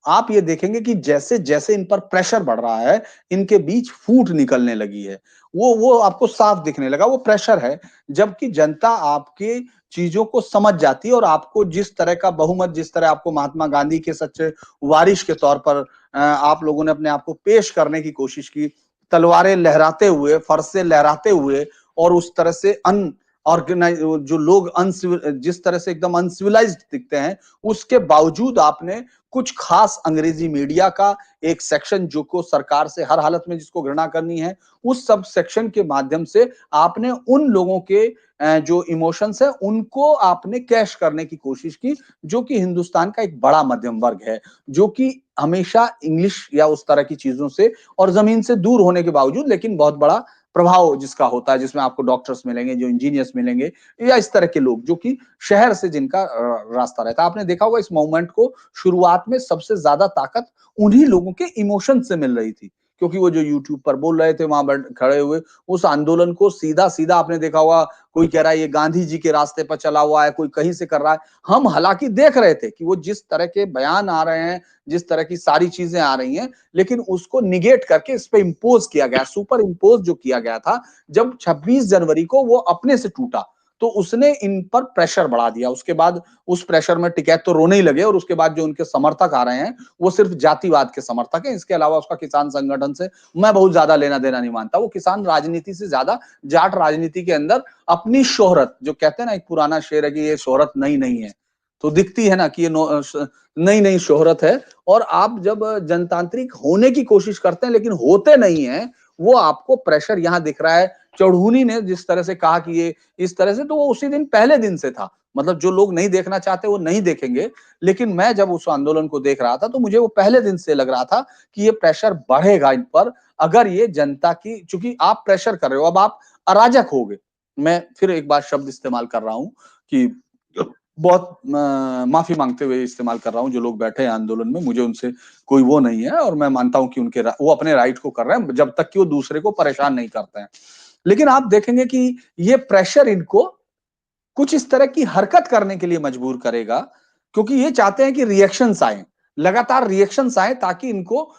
आप ये देखेंगे कि जैसे-जैसे इन पर प्रेशर बढ़ रहा है, इनके बीच फूट निकलने लगी है। वो आपको साफ दिखने लगा, वो प्रेशर है। जबकि जनता आपके चीज़ों को समझ जाती है और आपको जिस तरह का बहुमत, जिस तरह आपको महात्मा गांधी के सच्चे वारिस के तौर पर आप लोगों ने अपने आप को पेश करने की कोशिश की, तलवारें लहराते हुए, फरसे लहराते हुए और उस तरह से ऑर्गेनाइज जो लोग जिस तरह से एकदम अनसिविलाइज्ड दिखते हैं, उसके बावजूद आपने कुछ खास अंग्रेजी मीडिया का एक सेक्शन जो को सरकार से हर हालत में जिसको घृणा करनी है, उस सब सेक्शन के माध्यम से आपने उन लोगों के जो इमोशंस है उनको आपने कैश करने की कोशिश की, जो कि हिंदुस्तान का एक बड़ा मध्यम वर्ग है, जो कि हमेशा इंग्लिश या उस तरह की चीजों से और जमीन से दूर होने के बावजूद लेकिन बहुत बड़ा प्रभाव जिसका होता है, जिसमें आपको डॉक्टर्स मिलेंगे, जो इंजीनियर्स मिलेंगे या इस तरह के लोग जो कि शहर से जिनका रास्ता रहता है। आपने देखा होगा इस मूवमेंट को शुरुआत में सबसे ज्यादा ताकत उन्हीं लोगों के इमोशन से मिल रही थी, क्योंकि वो जो यूट्यूब पर बोल रहे थे वहां खड़े हुए, उस आंदोलन को सीधा सीधा आपने देखा होगा, कोई कह रहा है ये गांधी जी के रास्ते पर चला हुआ है, कोई कहीं से कर रहा है। हम हालांकि देख रहे थे कि वो जिस तरह के बयान आ रहे हैं, जिस तरह की सारी चीजें आ रही हैं, लेकिन उसको निगेट करके इस पे इम्पोज किया गया, सुपर इम्पोज जो किया गया था। जब 26 जनवरी को वो अपने से टूटा तो उसने इन पर प्रेशर बढ़ा दिया। उसके बाद उस प्रेशर में टिकैत तो रोने ही लगे और उसके बाद जो उनके समर्थक आ रहे हैं वो सिर्फ जातिवाद के समर्थक हैं। इसके अलावा उसका किसान संगठन से मैं बहुत ज्यादा लेना देना नहीं मानता। वो किसान राजनीति से ज्यादा जाट राजनीति के अंदर अपनी शोहरत, जो कहते हैं ना एक पुराना शेर है कि ये शोहरत नई नहीं है, तो दिखती है ना कि ये नई नई शोहरत है। और आप जब जनतांत्रिक होने की कोशिश करते हैं लेकिन होते नहीं है, वो आपको प्रेशर यहां दिख रहा है। चौधरी ने जिस तरह से कहा कि ये इस तरह से, तो वो उसी दिन पहले दिन से था। मतलब जो लोग नहीं देखना चाहते वो नहीं देखेंगे, लेकिन मैं जब उस आंदोलन को देख रहा था तो मुझे वो पहले दिन से लग रहा था कि ये प्रेशर बढ़ेगा इन पर, अगर ये जनता की, चूंकि आप प्रेशर कर रहे हो, अब आप अराजक हो गए। मैं फिर एक बार शब्द इस्तेमाल कर रहा हूं कि बहुत माफी मांगते हुए इस्तेमाल कर रहा हूं, जो लोग बैठे हैं आंदोलन में, मुझे उनसे कोई वो नहीं है और मैं मानता हूं कि वो अपने राइट को कर रहे हैं जब तक कि वो दूसरे को परेशान नहीं करते हैं। लेकिन आप देखेंगे कि ये प्रेशर इनको कुछ इस तरह की हरकत करने के लिए मजबूर करेगा, क्योंकि ये चाहते हैं कि रिएक्शंस आए, लगातार रिएक्शंस आए, ताकि इनको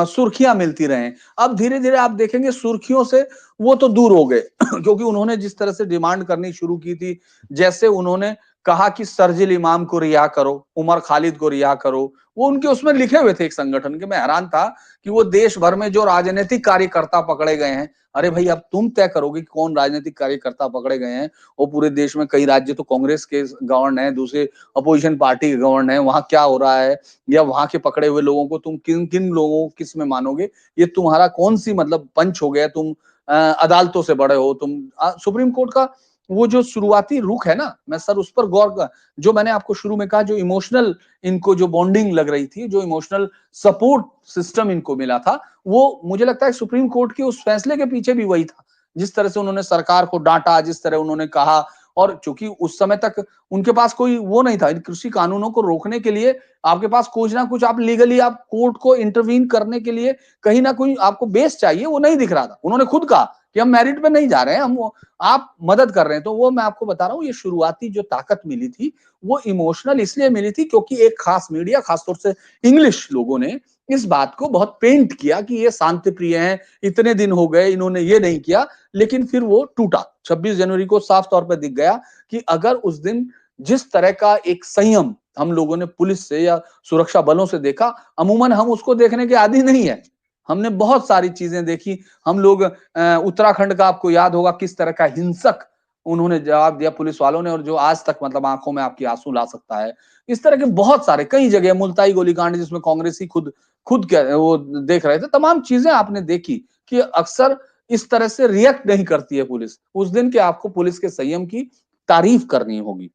सुर्खियां मिलती रहें। अब धीरे धीरे आप देखेंगे सुर्खियों से वो तो दूर हो गए क्योंकि उन्होंने जिस तरह से डिमांड करनी शुरू की थी, जैसे उन्होंने कहा कि शर्जील इमाम को रिहा करो, उमर खालिद को रिहा करो। वो उनके उसमें लिखे हुए थे एक संगठन के। मैं हैरान था कि वो देश भर में जो राजनीतिक कार्यकर्ता पकड़े गए हैं, अरे भाई अब तुम तय करोगे कि कौन राजनीतिक कार्यकर्ता पकड़े गए हैं। और पूरे देश में कई राज्य तो कांग्रेस के गवर्न है, दूसरे अपोजिशन पार्टी के गवर्न है, वहां क्या हो रहा है, या वहां के पकड़े हुए लोगों को तुम किन किन लोगों को किस में मानोगे। ये तुम्हारा कौन सी मतलब पंच हो गया, तुम अदालतों से बड़े हो तुम। सुप्रीम कोर्ट का वो जो शुरुआती रुख है ना, मैं सर उस पर गौर कर, जो मैंने आपको शुरू में कहा, जो इमोशनल इनको जो बॉन्डिंग लग रही थी, जो इमोशनल सपोर्ट सिस्टम इनको मिला था, वो मुझे लगता है सुप्रीम कोर्ट के उस फैसले के पीछे भी वही था। जिस तरह से उन्होंने सरकार को डांटा, जिस तरह उन्होंने कहा, और चूंकि उस समय तक उनके पास कोई वो नहीं था, इन कृषि कानूनों को रोकने के लिए आपके पास कुछ ना कुछ, आप लीगली आप कोर्ट को इंटरवीन करने के लिए कहीं ना कोई आपको बेस चाहिए, वो नहीं दिख रहा था। उन्होंने खुद कहा कि हम मेरिट पे नहीं जा रहे हैं, हम आप मदद कर रहे हैं। तो वो मैं आपको बता रहा हूँ, ये शुरुआती जो ताकत मिली थी वो इमोशनल इसलिए मिली थी क्योंकि एक खास मीडिया, खासतौर से इंग्लिश लोगों ने इस बात को बहुत पेंट किया कि ये शांति प्रिय हैं, इतने दिन हो गए इन्होंने ये नहीं किया। लेकिन फिर वो टूटा। 26 जनवरी को साफ तौर पर दिख गया कि अगर उस दिन जिस तरह का एक संयम हम लोगों ने पुलिस से या सुरक्षा बलों से देखा, अमूमन हम उसको देखने के आदी नहीं है। हमने बहुत सारी चीजें देखी। हम लोग उत्तराखंड का आपको याद होगा किस तरह का हिंसक उन्होंने जवाब दिया पुलिस वालों ने, और जो आज तक मतलब आंखों में आपकी आंसू ला सकता है। इस तरह के बहुत सारे कई जगह, मुल्ताई गोलीकांड जिसमें कांग्रेसी खुद खुद क्या वो देख रहे थे, तमाम चीजें आपने देखी कि अक्सर इस तरह से रिएक्ट नहीं करती है पुलिस। उस दिन के आपको पुलिस के संयम की तारीफ करनी होगी,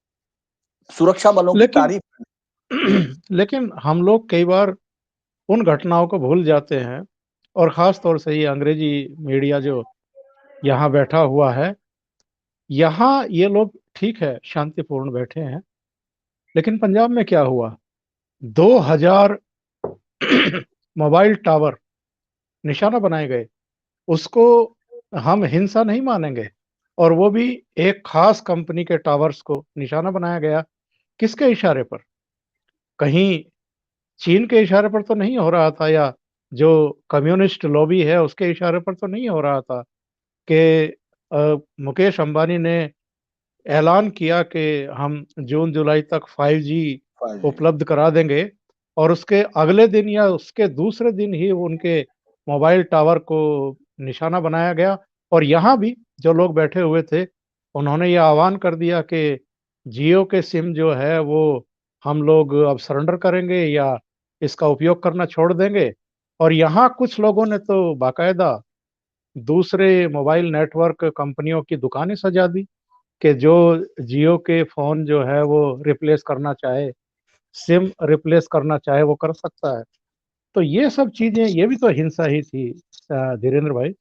सुरक्षा बलों की लेकिन तारीफ। लेकिन हम लोग कई बार उन घटनाओं को भूल जाते हैं, और खास तौर से ये अंग्रेजी मीडिया जो यहाँ बैठा हुआ है, यहाँ ये लोग ठीक है शांतिपूर्ण बैठे हैं, लेकिन पंजाब में क्या हुआ? 2000 मोबाइल टावर निशाना बनाए गए। उसको हम हिंसा नहीं मानेंगे, और वो भी एक खास कंपनी के टावर्स को निशाना बनाया गया। किसके इशारे पर? कहीं चीन के इशारे पर तो नहीं हो रहा था, या जो कम्युनिस्ट लॉबी है उसके इशारे पर तो नहीं हो रहा था कि मुकेश अंबानी ने ऐलान किया कि हम जून जुलाई तक 5G उपलब्ध करा देंगे, और उसके अगले दिन या उसके दूसरे दिन ही उनके मोबाइल टावर को निशाना बनाया गया। और यहाँ भी जो लोग बैठे हुए थे, उन्होंने ये आह्वान कर दिया कि जियो के सिम जो है वो हम लोग अब सरेंडर करेंगे या इसका उपयोग करना छोड़ देंगे। और यहाँ कुछ लोगों ने तो बाकायदा दूसरे मोबाइल नेटवर्क कंपनियों की दुकानें सजा दी कि जो जियो के फोन जो है वो रिप्लेस करना चाहे, सिम रिप्लेस करना चाहे, वो कर सकता है। तो ये सब चीजें, ये भी तो हिंसा ही थी धीरेन्द्र भाई।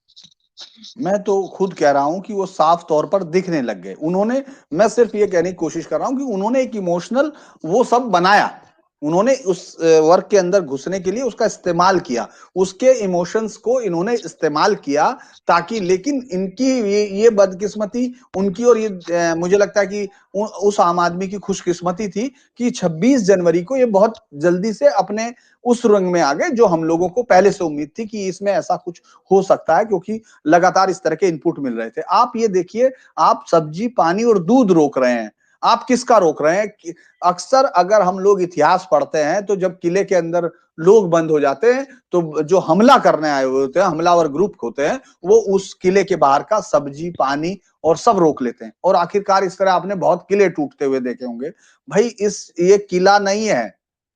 मैं तो खुद कह रहा हूं कि वो साफ तौर पर दिखने लग गए उन्होंने। मैं सिर्फ ये कहने की कोशिश कर रहा हूं कि उन्होंने एक इमोशनल वो सब बनाया। उन्होंने उस वर्ग के अंदर घुसने के लिए उसका इस्तेमाल किया, उसके इमोशंस को इन्होंने इस्तेमाल किया ताकि, लेकिन इनकी ये बदकिस्मती उनकी, और ये मुझे लगता है कि उस आम आदमी की खुशकिस्मती थी कि 26 जनवरी को ये बहुत जल्दी से अपने उस रंग में आ गए जो हम लोगों को पहले से उम्मीद थी कि इसमें ऐसा कुछ हो सकता है, क्योंकि लगातार इस तरह के इनपुट मिल रहे थे। आप ये देखिए, आप सब्जी, पानी और दूध रोक रहे हैं, आप किसका रोक रहे हैं? अक्सर अगर हम लोग इतिहास पढ़ते हैं तो जब किले के अंदर लोग बंद हो जाते हैं तो जो हमला करने आए हुए होते हैं, हमलावर ग्रुप होते हैं, वो उस किले के बाहर का सब्जी, पानी और सब रोक लेते हैं। और आखिरकार इस तरह आपने बहुत किले टूटते हुए देखे होंगे। भाई ये किला नहीं है,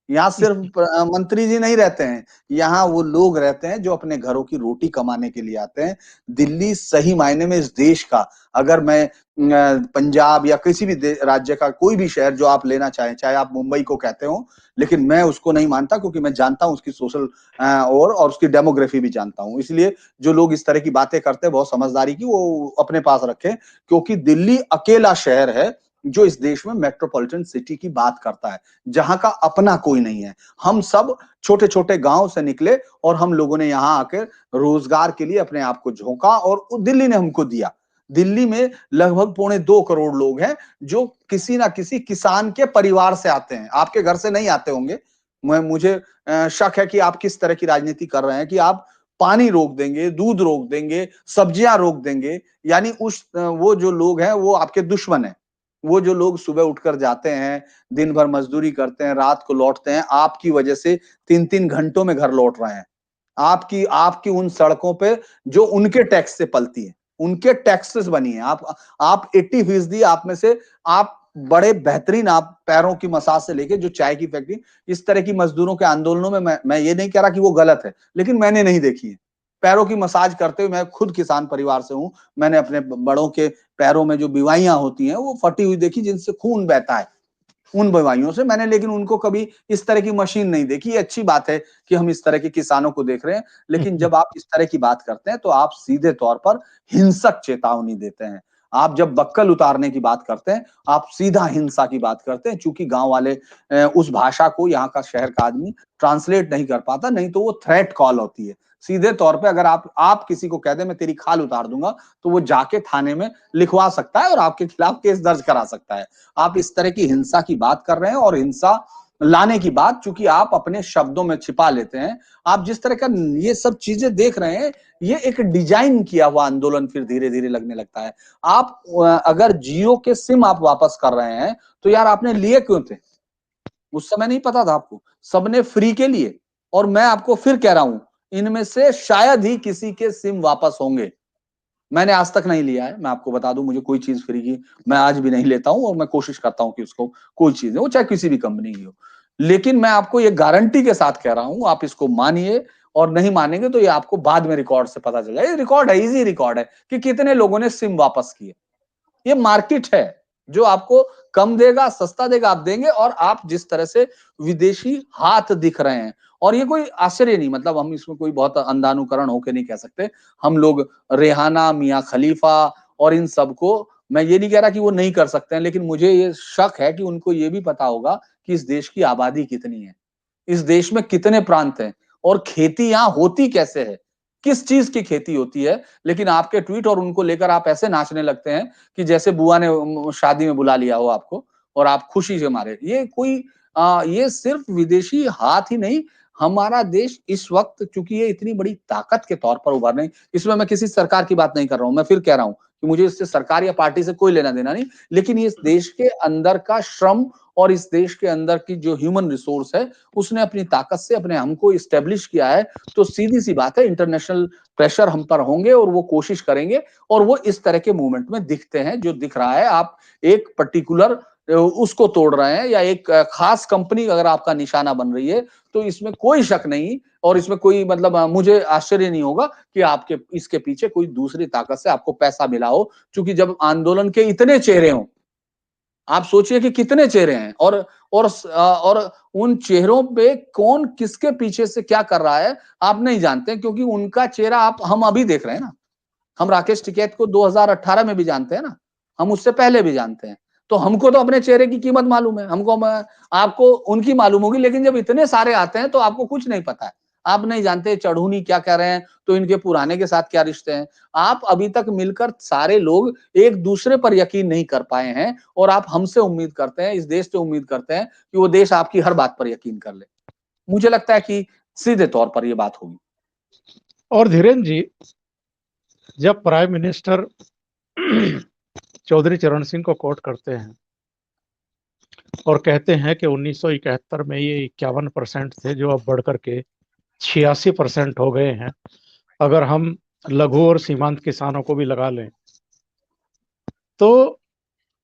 यहाँ सिर्फ मंत्री जी नहीं रहते हैं, यहाँ वो लोग रहते हैं जो अपने घरों की रोटी कमाने के लिए आते हैं। दिल्ली सही मायने में इस देश का, अगर मैं पंजाब या किसी भी राज्य का कोई भी शहर जो आप लेना चाहें, चाहे आप मुंबई को कहते हो, लेकिन मैं उसको नहीं मानता क्योंकि मैं जानता हूं उसकी सोशल और उसकी डेमोग्राफी भी जानता हूं। इसलिए जो लोग इस तरह की बातें करते हैं बहुत समझदारी की वो अपने पास रखें, क्योंकि दिल्ली अकेला शहर है जो इस देश में मेट्रोपॉलिटन सिटी की बात करता है, जहां का अपना कोई नहीं है। हम सब छोटे छोटे गांव से निकले और हम लोगों ने यहाँ आकर रोजगार के लिए अपने आप को झोंका, और दिल्ली ने हमको दिया। दिल्ली में लगभग 2.25 करोड़ लोग हैं जो किसी ना किसी किसान के परिवार से आते हैं, आपके घर से नहीं आते होंगे। मुझे शक है कि आप किस तरह की राजनीति कर रहे हैं कि आप पानी रोक देंगे, दूध रोक देंगे, सब्जियां रोक देंगे, यानी वो जो लोग हैं वो आपके दुश्मन है। वो जो लोग सुबह उठकर जाते हैं, दिन भर मजदूरी करते हैं, रात को लौटते हैं, आपकी वजह से 3-3 घंटों में घर लौट रहे हैं। आपकी आपकी उन सड़कों पे जो उनके टैक्स से पलती है, उनके टैक्सेस बनी है। आप 80% आप में से आप बड़े बेहतरीन, आप पैरों की मसाज से लेके जो चाय की फैक्ट्री, इस तरह की मजदूरों के आंदोलनों में मैं ये नहीं कह रहा कि वो गलत है, लेकिन मैंने नहीं देखी है। पैरों की मसाज करते हुए, मैं खुद किसान परिवार से हूं, मैंने अपने बड़ों के पैरों में जो बीमारियां होती हैं वो फटी हुई देखी, जिनसे खून बहता है उन बीमारियों से मैंने, लेकिन उनको कभी इस तरह की मशीन नहीं देखी। ये अच्छी बात है कि हम इस तरह के किसानों को देख रहे हैं, लेकिन जब आप इस तरह की बात करते हैं तो आप सीधे तौर पर हिंसक चेतावनी देते हैं। आप जब बक्कल उतारने की बात करते हैं, आप सीधा हिंसा की बात करते हैं। चूंकि गांव वाले उस भाषा को यहाँ का शहर का आदमी ट्रांसलेट नहीं कर पाता, नहीं तो वो थ्रेट कॉल होती है। सीधे तौर पे अगर आप किसी को कह दे मैं तेरी खाल उतार दूंगा, तो वो जाके थाने में लिखवा सकता है और आपके खिलाफ केस दर्ज करा सकता है। आप इस तरह की हिंसा की बात कर रहे हैं, और हिंसा लाने की बात चूंकि आप अपने शब्दों में छिपा लेते हैं। आप जिस तरह का ये सब चीजें देख रहे हैं, ये एक डिजाइन किया हुआ आंदोलन फिर धीरे धीरे लगने लगता है। आप अगर जियो के सिम आप वापस कर रहे हैं, तो यार आपने लिए क्यों थे? उस समय नहीं पता था आपको? सबने फ्री के लिए। और मैं आपको फिर कह रहा हूं, इनमें से शायद ही किसी के सिम वापस होंगे। मैंने आज तक नहीं लिया है, मैं आपको बता दूं, मुझे कोई चीज फ्री की मैं आज भी नहीं लेता हूं, और मैं कोशिश करता हूं कि उसको कोई चीज है वो चाहे किसी भी कंपनी की हो। लेकिन मैं आपको ये गारंटी के साथ कह रहा हूं, आप इसको मानिए, और नहीं मानेंगे तो ये आपको बाद में रिकॉर्ड से पता चल जाएगा। ये रिकॉर्ड है, इजी रिकॉर्ड है कि कितने लोगों ने सिम वापस किए। ये मार्केट है जो आपको कम देगा, सस्ता देगा, आप देंगे। और आप जिस तरह से विदेशी हाथ दिख रहे हैं, और ये कोई आश्चर्य नहीं, मतलब हम इसमें कोई बहुत अंधानुकरण होकर नहीं कह सकते। हम लोग रेहाना, मियां खलीफा और इन सबको, मैं ये नहीं कह रहा कि वो नहीं कर सकते हैं, लेकिन मुझे ये शक है कि उनको ये भी पता होगा कि इस देश की आबादी कितनी है, इस देश में कितने प्रांत हैं, और खेती यहां होती कैसे है, किस चीज की खेती होती है। लेकिन आपके ट्वीट और उनको लेकर आप ऐसे नाचने लगते हैं कि जैसे बुआ ने शादी में बुला लिया हो आपको, और आप खुशी से मारे। ये कोई ये सिर्फ विदेशी हाथ ही नहीं, हमारा देश इस वक्त, चूंकि ये इतनी बड़ी ताकत के तौर पर उभर रहे हैं। इसमें मैं किसी सरकार की बात नहीं कर रहा हूं, मैं फिर कह रहा हूं कि मुझे इससे सरकार या पार्टी से कोई लेना देना नहीं, लेकिन इस देश के अंदर का श्रम और इस देश के अंदर की जो ह्यूमन रिसोर्स है, उसने अपनी ताकत से अपने हमको इस्टेब्लिश किया है। तो सीधी सी बात है, इंटरनेशनल प्रेशर हम पर होंगे, और वो कोशिश करेंगे, और वो इस तरह के मूवमेंट में दिखते हैं। जो दिख रहा है, आप एक पर्टिकुलर उसको तोड़ रहे हैं, या एक खास कंपनी अगर आपका निशाना बन रही है, तो इसमें कोई शक नहीं, और इसमें कोई मतलब मुझे आश्चर्य नहीं होगा कि आपके इसके पीछे कोई दूसरी ताकत से आपको पैसा मिला हो। क्योंकि जब आंदोलन के इतने चेहरे हों, आप सोचिए कि कितने चेहरे हैं, और उन चेहरों पे कौन किसके पीछे से क्या कर रहा है, आप नहीं जानते। क्योंकि उनका चेहरा हम अभी देख रहे हैं ना। हम राकेश टिकैत को 2018 में भी जानते हैं ना, हम उससे पहले भी जानते हैं। तो हमको तो अपने चेहरे की कीमत मालूम है, आपको उनकी मालूम होगी। लेकिन जब इतने सारे आते हैं तो आपको कुछ नहीं पता है। आप नहीं जानते चढ़ूनी क्या कह रहे हैं, तो इनके पुराने के साथ क्या रिश्ते हैं। आप अभी तक मिलकर सारे लोग एक दूसरे पर यकीन नहीं कर पाए हैं, और आप हमसे उम्मीद करते हैं, इस देश से उम्मीद करते हैं कि वो देश आपकी हर बात पर यकीन कर ले। मुझे लगता है कि सीधे तौर पर ये बात होगी। और धीरेन्द्र जी, जब प्राइम मिनिस्टर चौधरी चरण सिंह को कोट करते हैं और कहते हैं कि 1971 में ये 51% थे, जो अब बढ़कर के 86% हो गए हैं, अगर हम लघु और सीमांत किसानों को भी लगा लें, तो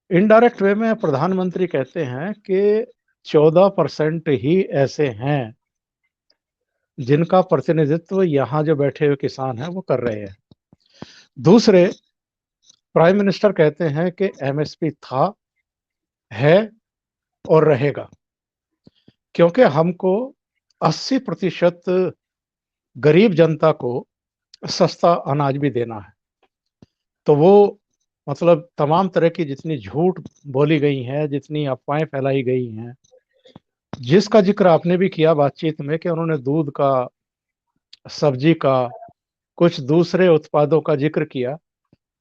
इनडायरेक्ट वे में प्रधानमंत्री कहते हैं कि 14% ही ऐसे हैं जिनका प्रतिनिधित्व यहाँ जो बैठे हुए किसान हैं वो कर रहे हैं। दूसरे, प्राइम मिनिस्टर कहते हैं कि एमएसपी था, है और रहेगा, क्योंकि हमको 80% गरीब जनता को सस्ता अनाज भी देना है। तो वो मतलब तमाम तरह की जितनी झूठ बोली गई हैं, जितनी अफवाहें फैलाई गई हैं, जिसका जिक्र आपने भी किया बातचीत में कि उन्होंने दूध का, सब्जी का, कुछ दूसरे उत्पादों का जिक्र किया,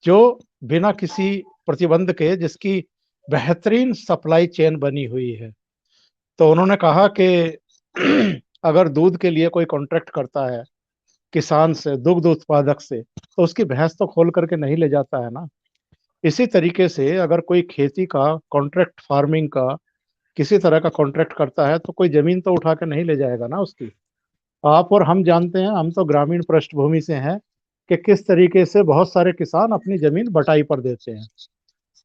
जो बिना किसी प्रतिबंध के, जिसकी बेहतरीन सप्लाई चेन बनी हुई है। तो उन्होंने कहा कि अगर दूध के लिए कोई कॉन्ट्रैक्ट करता है किसान से, दुग्ध उत्पादक से, तो उसकी भैंस तो खोल करके नहीं ले जाता है ना। इसी तरीके से अगर कोई खेती का कॉन्ट्रैक्ट फार्मिंग का किसी तरह का कॉन्ट्रैक्ट करता है तो कोई जमीन तो उठा के नहीं ले जाएगा ना उसकी। आप और हम जानते हैं, हम तो ग्रामीण पृष्ठभूमि से हैं, कि किस तरीके से बहुत सारे किसान अपनी जमीन बटाई पर देते हैं।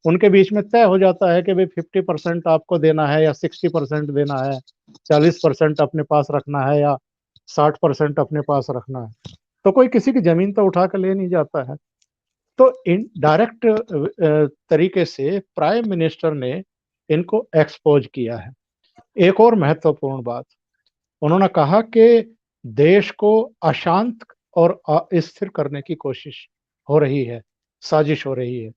उनके बीच में तय हो जाता है कि भाई 50% आपको देना है या 60% देना है, 40% अपने पास रखना है या 60% अपने पास रखना है। तो कोई किसी की जमीन तो उठा कर ले नहीं जाता है। तो इन डायरेक्ट तरीके से प्राइम मिनिस्टर ने इनको एक्सपोज किया है। एक और महत्वपूर्ण बात, उन्होंने कहा कि देश को अशांत और अस्थिर करने की कोशिश हो रही है, साजिश हो रही है।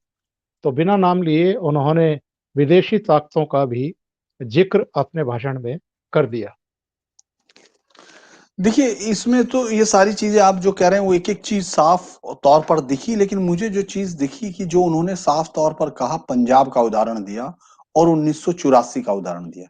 तो बिना नाम लिए उन्होंने विदेशी ताकतों का भी जिक्र अपने भाषण में कर दिया। देखिए, इसमें तो ये सारी चीज़ें आप जो कह रहे हैं वो एक-एक चीज़ साफ तौर पर दिखी, लेकिन मुझे जो चीज़ दिखी कि जो उन्होंने साफ तौर पर कहा, पंजाब का उदाहरण दिया और 1984 का उदाहरण दिया।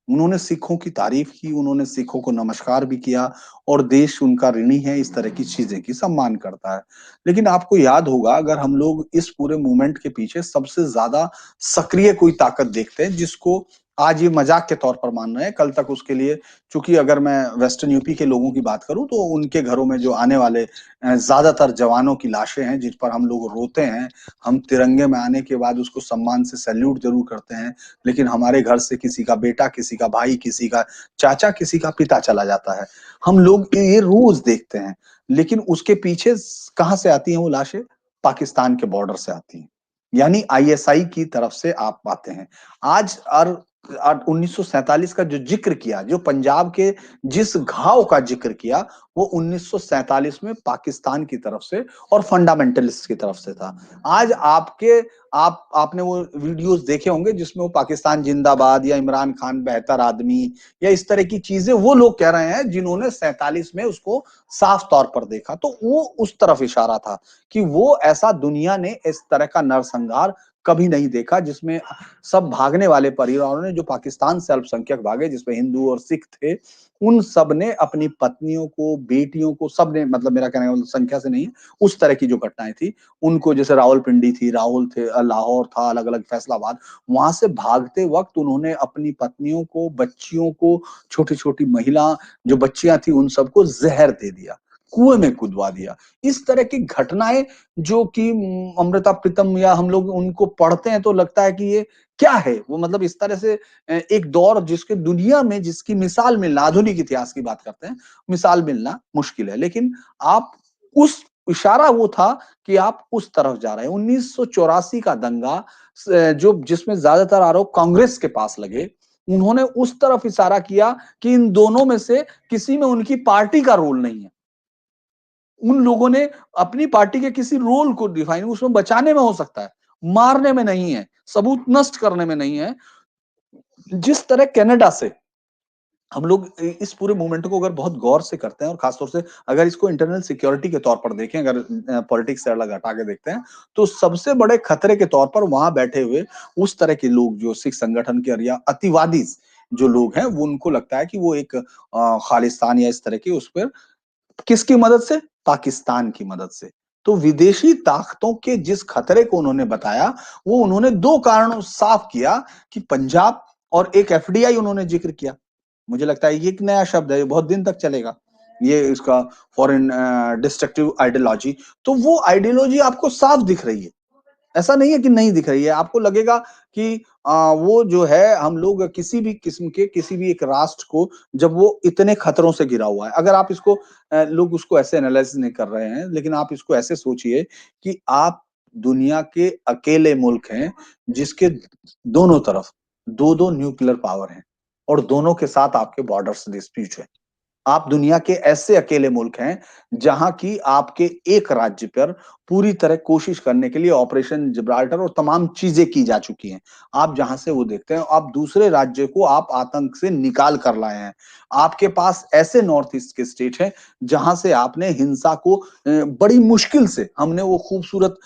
उन्होंने सिखों की तारीफ की, उन्होंने सिखों को नमस्कार भी किया और देश उनका ऋणी है, इस तरह की चीज़ें की, सम्मान करता है। लेकिन आपको याद होगा, अगर हम लोग इस पूरे मूवमेंट के पीछे सबसे ज़्यादा सक्रिय कोई ताकत देखते हैं, जिसको आज ये मज़ाक के तौर पर मान रहे हैं, कल तक उसके लिए, चूँकि अगर मैं वेस्टर्न यूपी के लोगों की बात करूँ, तो उनके घरों में जो आने वाले ज़्यादातर जवानों की लाशें हैं, जिस पर हम लोग रोते हैं, हम तिरंगे में आने के बाद उसको सम्मान से सैल्यूट ज़रूर करते हैं, लेकिन हमारे घर से किसी का बेटा, किसी का भाई, किसी का चाचा, किसी का पिता चला जाता है। हम लोग ये रोज़ देखते हैं, लेकिन उसके पीछे कहाँ से आती हैं वो लाशें? पाकिस्तान के बॉर्डर से आती हैं। यानी आईएसआई की तरफ से आप पाते हैं। आज 1947 का जो ज़िक्र किया, जो पंजाब के जिस घाव का ज़िक्र किया, वो 1947 में पाकिस्तान की तरफ से और फंडामेंटलिस्ट की तरफ से था। आज आपने वो वीडियोस देखे होंगे जिसमें वो पाकिस्तान जिंदाबाद या इमरान खान बेहतर आदमी या इस तरह की चीजें वो लोग कह रहे हैं जिन्होंने 47 में उसको साफ तौर पर देखा। तो वो उस तरफ इशारा था कि वो ऐसा दुनिया ने इस तरह का नरसंहार कभी नहीं देखा, जिसमें सब भागने वाले परिवारों ने, जो पाकिस्तान से अल्पसंख्यक भागे, जिसमें हिंदू और सिख थे, उन सब ने अपनी पत्नियों को, बेटियों को, सब ने, मतलब मेरा कहने का मतलब संख्या से नहीं है, उस तरह की जो घटनाएं थी उनको, जैसे रावलपिंडी थी, राहुल थे, लाहौर था, अलग-अलग फैसलाबाद, वहां से भागते वक्त उन्होंने अपनी पत्नियों को, बच्चियों को, छोटी-छोटी महिला जो बच्चियां थी उन सबको जहर दे दिया, कुएं में कूदवा दिया। इस तरह की घटनाएं जो कि अमृता प्रीतम, या हम लोग उनको पढ़ते हैं तो लगता है कि ये क्या है? वो मतलब इस तरह से एक दौर जिसके दुनिया में जिसकी मिसाल मिलना, आधुनिक इतिहास की बात करते हैं, मिसाल मिलना मुश्किल है। लेकिन आप उस इशारा वो था कि आप उस तरफ जा रहे हैं। 1984 का दंगा जो जिसमें ज्यादातर आरोप कांग्रेस के पास लगे, उन्होंने उस तरफ इशारा किया कि इन दोनों में से किसी में उनकी पार्टी का रोल नहीं है। उन लोगों ने अपनी पार्टी के किसी रोल को डिफाइन, उसमें बचाने में हो सकता है, मारने में नहीं है, सबूत नष्ट करने में नहीं है। जिस तरह कनाडा से हम लोग इस पूरे मूवमेंट को अगर बहुत गौर से करते हैं और खासतौर से अगर इसको इंटरनल सिक्योरिटी के तौर पर देखें, अगर पॉलिटिक्स से अलग हटा के देखते हैं, तो सबसे बड़े खतरे के तौर पर वहां बैठे हुए उस तरह के लोग, जो सिख संगठन के या अतिवादी जो लोग हैं, वो उनको लगता है कि वो एक खालिस्तान या इस तरह के, उस पर किसकी मदद से? पाकिस्तान की मदद से। तो विदेशी ताकतों के जिस खतरे को उन्होंने बताया, वो उन्होंने दो कारणों साफ किया कि पंजाब, और एक एफडीआई उन्होंने जिक्र किया। मुझे लगता है ये एक नया शब्द है, ये बहुत दिन तक चलेगा। ये इसका फॉरेन डिस्ट्रक्टिव आइडियोलॉजी, तो वो आइडियोलॉजी आपको साफ दिख रही है। ऐसा नहीं है कि नहीं दिख रही है, आपको लगेगा कि वो जो है, हम लोग किसी भी किस्म के किसी भी एक राष्ट्र को, जब वो इतने खतरों से घिरा हुआ है, अगर आप इसको लोग उसको ऐसे एनालाइज नहीं कर रहे हैं, लेकिन आप इसको ऐसे सोचिए कि आप दुनिया के अकेले मुल्क हैं जिसके दोनों तरफ दो दो न्यूक्लियर पावर हैं और दोनों के साथ आपके बॉर्डर्स डिस्प्यूट है। आप दुनिया के ऐसे अकेले मुल्क हैं जहां की आपके एक राज्य पर पूरी तरह कोशिश करने के लिए ऑपरेशन जिब्राल्टर और तमाम चीजें की जा चुकी हैं। आप जहां से वो देखते हैं, आप दूसरे राज्य को आप आतंक से निकाल कर लाए हैं। आपके पास ऐसे नॉर्थ ईस्ट के स्टेट हैं जहां से आपने हिंसा को बड़ी मुश्किल से, हमने वो खूबसूरत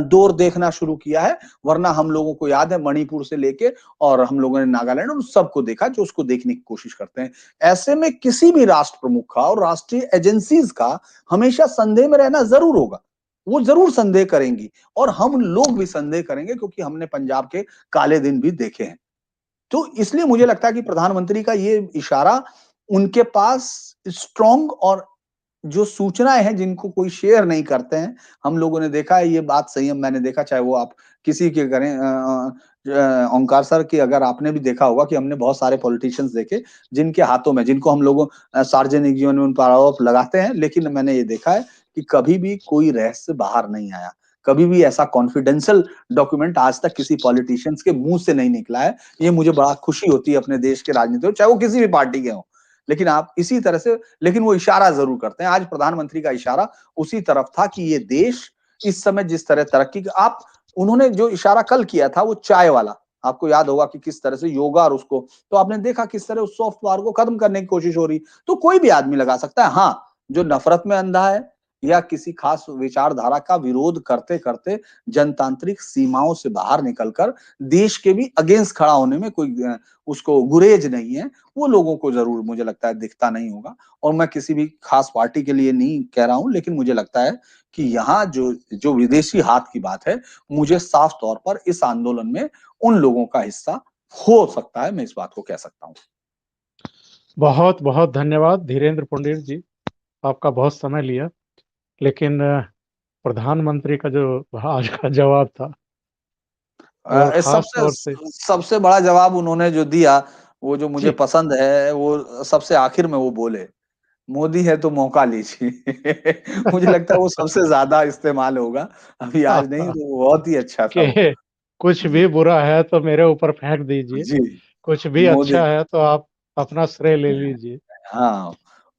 दौर देखना शुरू किया है। वरना हम लोगों को याद है, मणिपुर से लेके और हम लोगों ने नागालैंड और सबको देखा, जो उसको देखने की कोशिश करते हैं। ऐसे में किसी भी राष्ट्र प्रमुख का और राष्ट्रीय एजेंसीज का हमेशा संदेह में रहना जरूर होगा वो ज़रूर संदेह करेंगी और हम लोग भी संदेह करेंगे क्योंकि हमने पंजाब के काले दिन भी देखे हैं। तो इसलिए मुझे लगता है कि प्रधानमंत्री का ये इशारा उनके पास स्ट्रॉन्ग और जो सूचनाएँ हैं जिनको कोई शेयर नहीं करते हैं, हम लोगों ने देखा है ये बात संयम मैंने देखा चाहे वो आप किसी के करें ओंकार सर की अगर आपने भी देखा होगा कि हमने बहुत सारे पॉलिटिशियंस देखे जिनके हाथों में जिनको हम लोग सार्वजनिक जीवन में उन पर आरोप लगाते हैं, लेकिन मैंने ये देखा है कि कभी भी कोई रहस्य बाहर नहीं आया। कभी भी ऐसा कॉन्फिडेंशियल डॉक्यूमेंट आज तक किसी पॉलिटिशियंस के मुँह से नहीं निकला है। ये मुझे बड़ा खुशी होती है अपने देश के राजनीति में, चाहे वो किसी भी पार्टी के हों। लेकिन आप इसी तरह से लेकिन वो इशारा ज़रूर करते हैं। आज प्रधानमंत्री का इशारा उसी तरफ था कि ये देश इस समय जिस तरह तरक्की आप उन्होंने जो इशारा कल किया था वो चाय वाला, आपको याद होगा कि किस तरह से योगा और उसको तो आपने देखा किस तरह उस सॉफ्ट पावर को खत्म करने की कोशिश हो रही। तो कोई भी आदमी लगा सकता है। हाँ, जो नफ़रत में अंधा है या किसी खास विचारधारा का विरोध करते-करते जनतांत्रिक सीमाओं से बाहर निकलकर देश के भी अगेंस्ट खड़ा होने में कोई उसको गुरेज नहीं है, वो लोगों को ज़रूर मुझे लगता है दिखता नहीं होगा और मैं किसी भी खास पार्टी के लिए नहीं कह रहा हूँ, लेकिन मुझे लगता है कि यहाँ जो जो विदेशी हाथ की बात है, मुझे साफ तौर पर इस आंदोलन में उन लोगों का हिस्सा हो सकता है, मैं इस बात को कह सकता हूँ। बहुत-बहुत धन्यवाद धीरेन्द्र पंडित जी, आपका बहुत समय लिया। लेकिन प्रधानमंत्री का जो आज का जवाब था और ख़ास सबसे तौर से सबसे बड़ा जवाब उन्होंने जो दिया, वो जो मुझे जी, पसंद है, वो सबसे आखिर में वो बोले, मोदी है तो मौका लीजिए। मुझे लगता है वो सबसे ज़्यादा इस्तेमाल होगा, अभी आज नहीं तो वो बहुत ही अच्छा था वो। कि कुछ भी जी, बुरा है तो मेरे ऊपर फेंक दीजिए, जी, कुछ भी मोदी अच्छा है तो आप अपना श्रेय ले लीजिए। हाँ,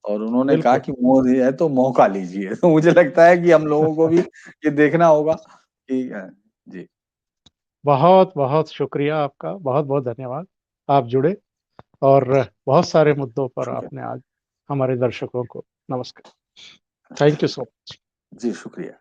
और उन्होंने कहा बिल्कुल, कि मोदी है तो मौका लीजिए। तो मुझे लगता है कि हम लोगों को भी ये देखना होगा कि जी, बहुत-बहुत शुक्रिया आपका, बहुत-बहुत धन्यवाद। आप जुड़े और बहुत सारे मुद्दों पर शुक्रिया। आपने आज हमारे दर्शकों को नमस्कार। Thank you so much. जी, शुक्रिया।